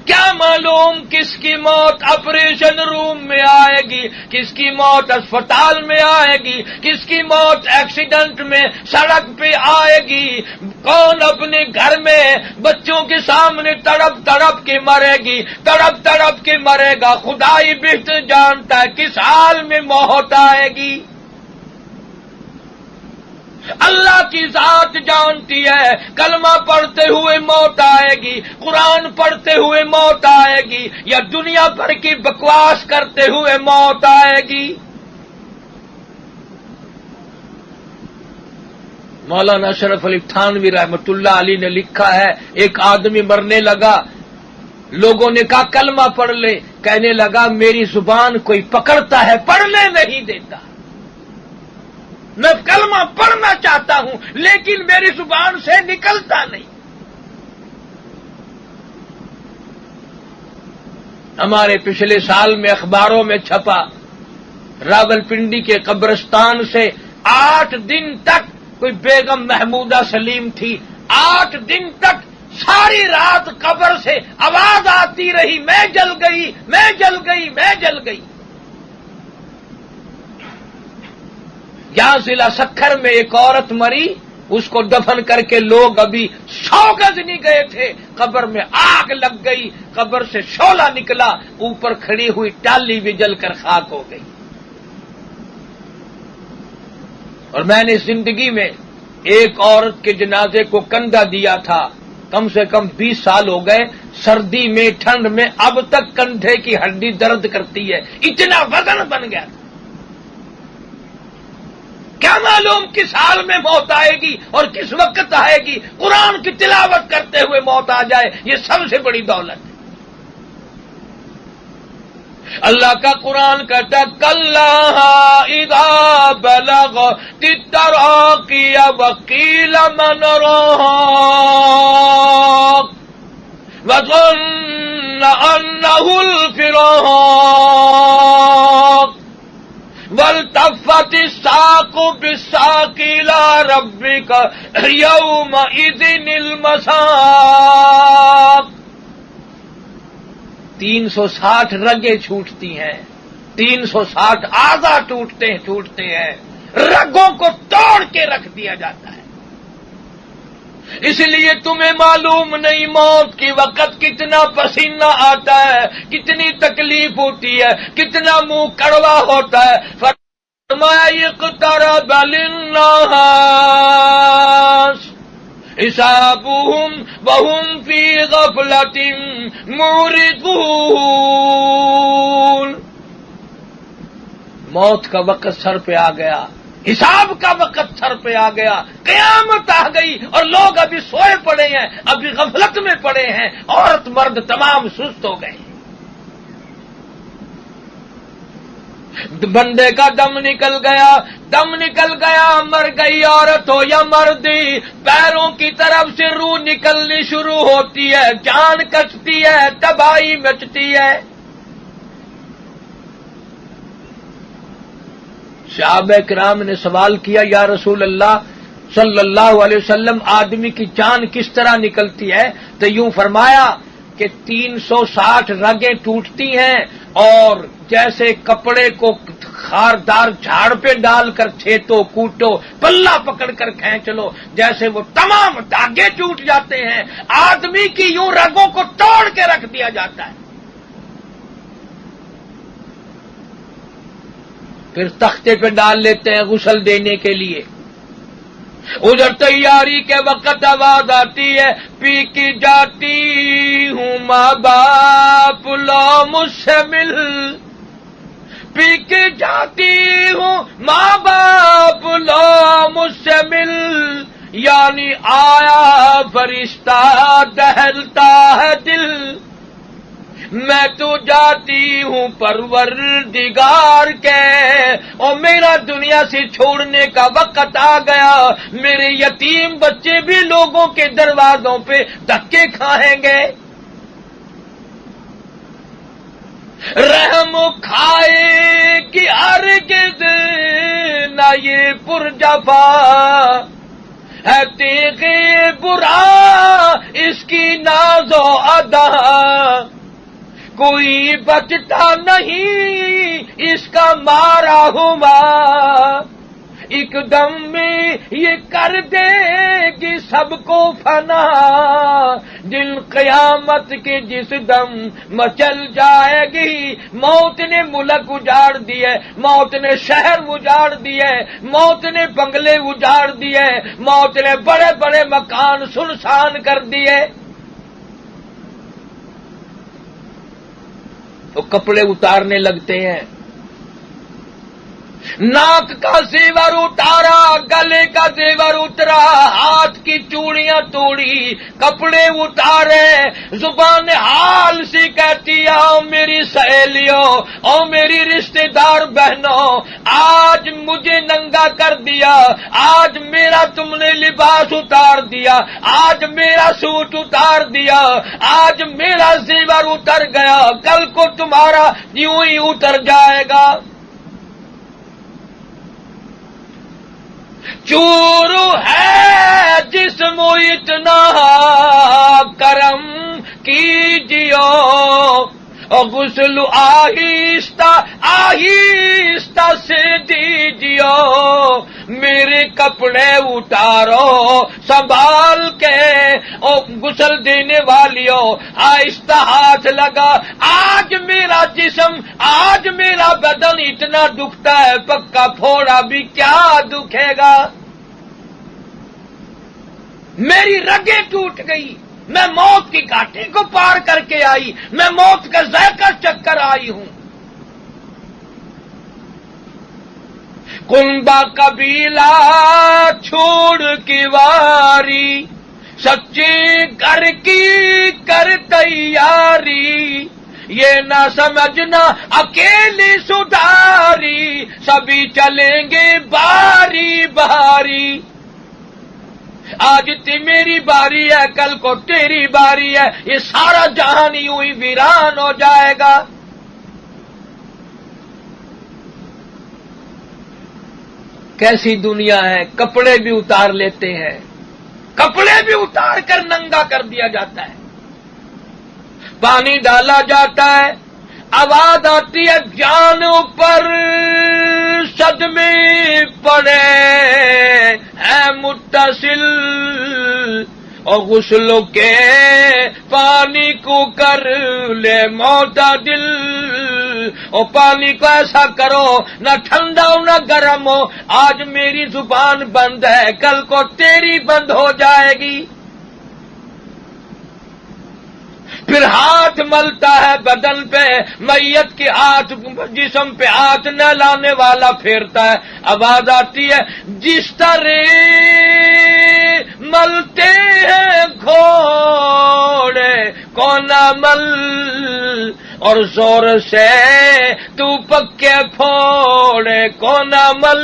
کیا معلوم کس کی موت آپریشن روم میں آئے گی، کس کی موت اسپتال میں آئے گی، کس کی موت ایکسیڈنٹ میں سڑک پہ آئے گی، کون اپنے گھر میں بچوں کے سامنے تڑپ تڑپ کے مرے گی، تڑپ تڑپ کے مرے گا، خدا ہی بہتر جانتا ہے کس حال میں موت آئے گی۔ اللہ کی ذات جانتی ہے، کلمہ پڑھتے ہوئے موت آئے گی، قرآن پڑھتے ہوئے موت آئے گی، یا دنیا بھر کی بکواس کرتے ہوئے موت آئے گی۔ مولانا اشرف علی تھانوی رحمۃ اللہ علیہ نے لکھا ہے، ایک آدمی مرنے لگا، لوگوں نے کہا کلمہ پڑھ لے، کہنے لگا میری زبان کوئی پکڑتا ہے، پڑھنے نہیں دیتا، میں کلمہ پڑھنا چاہتا ہوں لیکن میری زبان سے نکلتا نہیں۔ ہمارے پچھلے سال میں اخباروں میں چھپا، راولپنڈی کے قبرستان سے 8 دن تک کوئی بیگم محمودہ سلیم تھی، 8 دن تک ساری رات قبر سے آواز آتی رہی، میں جل گئی، میں جل گئی، میں جل گئی۔ یہاں ضلع سکھر میں ایک عورت مری، اس کو دفن کر کے لوگ ابھی 100 گز نہیں گئے تھے، قبر میں آگ لگ گئی، قبر سے شعلہ نکلا، اوپر کھڑی ہوئی ٹالی بھی جل کر خاک ہو گئی۔ اور میں نے زندگی میں ایک عورت کے جنازے کو کندھا دیا تھا، کم سے کم 20 سال ہو گئے، سردی میں ٹھنڈ میں اب تک کندھے کی ہڈی درد کرتی ہے، اتنا وزن بن گیا تھا۔ کیا معلوم کس حال میں موت آئے گی اور کس وقت آئے گی، قرآن کی تلاوت کرتے ہوئے موت آ جائے، یہ سب سے بڑی دولت ہے۔ اللہ کا قرآن کہتا ہے کلا اذا بلغت التراقی وقیل من راق وظن انه الفراق والتفت الساق بالساق الى ربك يومئذ المساق۔ 360 رگیں چھوٹتی ہیں، 360 اعضاء ٹوٹتے ہیں، رگوں کو توڑ کے رکھ دیا جاتا ہے۔ اس لیے تمہیں معلوم نہیں موت کے وقت کتنا پسینہ آتا ہے، کتنی تکلیف ہوتی ہے، کتنا منہ کڑوا ہوتا ہے۔ فرمایا اقترب للناس حسابهم وهم في غفلة معرضون۔ موت کا وقت سر پہ آ گیا، حساب کا وقت سر پہ آ گیا، قیامت آ گئی اور لوگ ابھی سوئے پڑے ہیں، ابھی غفلت میں پڑے ہیں، عورت مرد تمام سست ہو گئے۔ بندے کا دم نکل گیا، مر گئی عورت ہو یا مردی، پیروں کی طرف سے روح نکلنی شروع ہوتی ہے، جان کچتی ہے، تباہی مچتی ہے۔ صحابہ کرام نے سوال کیا یا رسول اللہ صلی اللہ علیہ وسلم آدمی کی جان کس طرح نکلتی ہے؟ تو یوں فرمایا کہ 360 رگیں ٹوٹتی ہیں اور جیسے کپڑے کو خاردار جھاڑ پہ ڈال کر چھیتو کوٹو پلہ پکڑ کر کھینچ لو، جیسے وہ تمام دھاگے ٹوٹ جاتے ہیں، آدمی کی یوں رگوں کو توڑ کے رکھ دیا جاتا ہے۔ پھر تختے پہ ڈال لیتے ہیں غسل دینے کے لیے، ادھر تیاری کے وقت آواز آتی ہے پی کی جاتی ہوں ماں باپ لو مجھ سے مل، پی کے جاتی ہوں ماں باپ لو مجھ سے مل، یعنی آیا فرشتہ دہلتا ہے دل، میں تو جاتی ہوں پروردگار کے، اور میرا دنیا سے چھوڑنے کا وقت آ گیا، میرے یتیم بچے بھی لوگوں کے دروازوں پہ دھکے کھائیں گے، رحم کھائے کہ ہرگز نہ یہ پرجفا ہے تیغ برا اس کی ناز و ادا، کوئی بچتا نہیں اس کا مارا ہوا، ایک دم میں یہ کر دے گی سب کو فنا، دل قیامت کے جس دم مچل جائے گی، موت نے ملک اجاڑ دیے، موت نے شہر اجاڑ دیے، موت نے بنگلے اجاڑ دیے، موت نے بڑے بڑے مکان سنسان کر دیے، تو کپڑے اتارنے لگتے ہیں، ناک کا زیور اتارا، گلے کا زیور اترا، ہاتھ کی چوڑیاں توڑی، کپڑے اتارے، زبان حال سی کہتی آؤ میری سہیلیوں، او میری رشتہ دار بہنوں، آج مجھے ننگا کر دیا، آج میرا تم نے لباس اتار دیا، آج میرا سوٹ اتار دیا، آج میرا زیور اتر گیا، کل کو تمہارا یوں ہی اتر جائے گا۔ چور ہے جسم اتنا کرم کیجیو، غسل آہستہ آہستہ سے دیجیو، میرے کپڑے اتارو سنبھال کے، اور غسل دینے والیوں آہستہ ہاتھ لگا. آج میرا جسم، آج میرا بدن اتنا دکھتا ہے، پکا پھوڑا بھی کیا دکھے گا. میری رگیں ٹوٹ گئی، میں موت کی گھاٹی کو پار کر کے آئی، میں موت کا ذائقہ چکھ کر آئی ہوں. کنبا قبیلہ چھوڑ کی واری، سچے گھر کی کر تیاری. یہ نہ سمجھنا اکیلی سدھاری، سبھی چلیں گے باری باری. آج میری باری ہے، کل کو تیری باری ہے، یہ سارا جہان یوں ہی ویران ہو جائے گا. کیسی دنیا ہے، کپڑے بھی اتار لیتے ہیں، کپڑے بھی اتار کر ننگا کر دیا جاتا ہے، پانی ڈالا جاتا ہے، آواز آتی ہے جان پر صدمے پڑے ہیں متصل، اور غسلوں کے پانی کو کر لے معتدل. اور پانی کو ایسا کرو نہ ٹھنڈا ہو نہ گرم ہو. آج میری زبان بند ہے، کل کو تیری بند ہو جائے گی. پھر ہاتھ ملتا ہے بدن پہ، میت کے ہاتھ جسم پہ ہاتھ نہ لانے والا پھیرتا ہے. آواز آتی ہے جس طرح ملتے ہیں گھوڑے کون مل، اور زور سے تو پکے پھوڑے کون مل.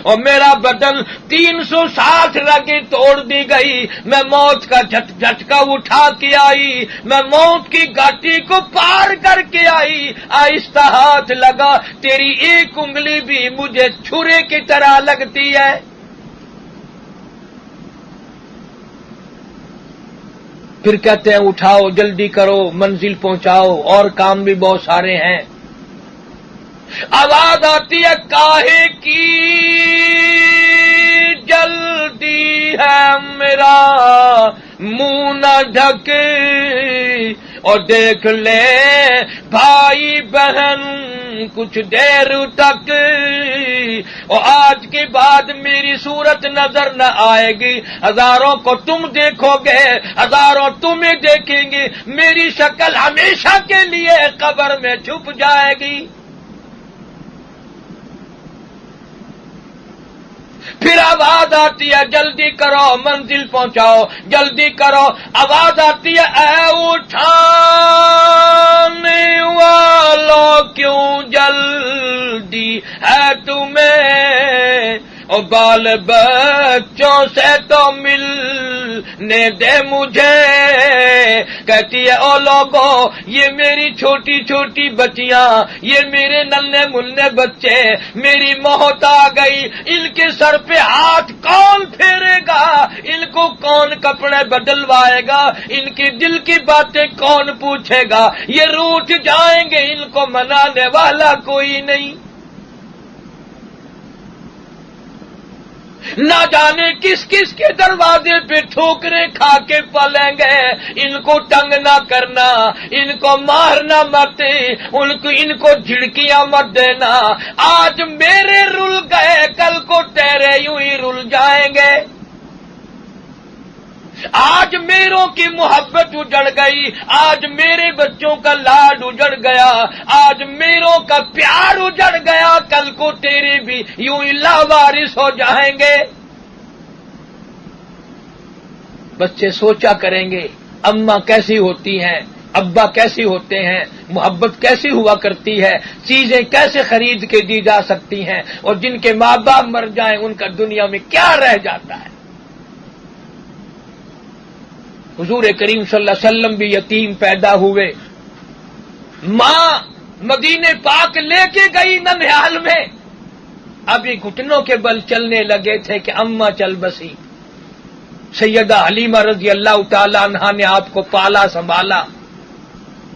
اور میرا بدن 360 رگیں توڑ دی گئی، میں موت کا جھٹکا اٹھا کے آئی، میں موت کی گھاٹی کو پار کر کے آئی. آہستہ ہاتھ لگا، تیری ایک انگلی بھی مجھے چھرے کی طرح لگتی ہے. پھر کہتے ہیں اٹھاؤ جلدی کرو منزل پہنچاؤ، اور کام بھی بہت سارے ہیں. آواز آتی ہے کاہے کی جلدی ہے میرا منہ نہ ڈھکے، اور دیکھ لے بھائی بہن کچھ دیر تک، اور آج کے بعد میری صورت نظر نہ آئے گی. ہزاروں کو تم دیکھو گے، ہزاروں تمہیں دیکھیں گے، میری شکل ہمیشہ کے لیے قبر میں چھپ جائے گی. پھر آواز آتی ہے جلدی کرو منزل پہنچاؤ، جلدی کرو. آواز آتی ہے اے اٹھانے والوں کیوں جلدی ہے تمہیں، اور بال بچوں سے تو ملنے دے مجھے. کہتی ہے او لوگوں، یہ میری چھوٹی چھوٹی بچیاں، یہ میرے ننھے منھے بچے، میری موت آ گئی. ان کے سر پہ ہاتھ کون پھیرے گا؟ ان کو کون کپڑے بدلوائے گا؟ ان کی دل کی باتیں کون پوچھے گا؟ یہ روٹھ جائیں گے، ان کو منانے والا کوئی نہیں. نہ جانے کس کس کے دروازے پہ ٹھوکریں کھا کے پلیں گے. ان کو تنگ نہ کرنا، ان کو مارنا مت، ان کو جھڑکیاں مت دینا. آج میرے رل گئے، کل کو تیرے یوں ہی رل جائیں گے. آج میروں کی محبت اجڑ گئی، آج میرے بچوں کا لاڈ اجڑ گیا، آج میروں کا پیار اجڑ گیا، کل کو تیرے بھی یوں ہی لاوارث ہو جائیں گے. بچے سوچا کریں گے اماں کیسی ہوتی ہیں، ابا کیسی ہوتے ہیں، محبت کیسی ہوا کرتی ہے، چیزیں کیسے خرید کے دی جا سکتی ہیں، اور جن کے ماں باپ مر جائیں ان کا دنیا میں کیا رہ جاتا ہے. حضور کریم صلی اللہ علیہ وسلم بھی یتیم پیدا ہوئے. ماں مدینے پاک لے کے گئی ننھیال میں، ابھی گھٹنوں کے بل چلنے لگے تھے کہ اماں چل بسی. سیدہ حلیمہ رضی اللہ تعالی عنہا نے آپ کو پالا سنبھالا.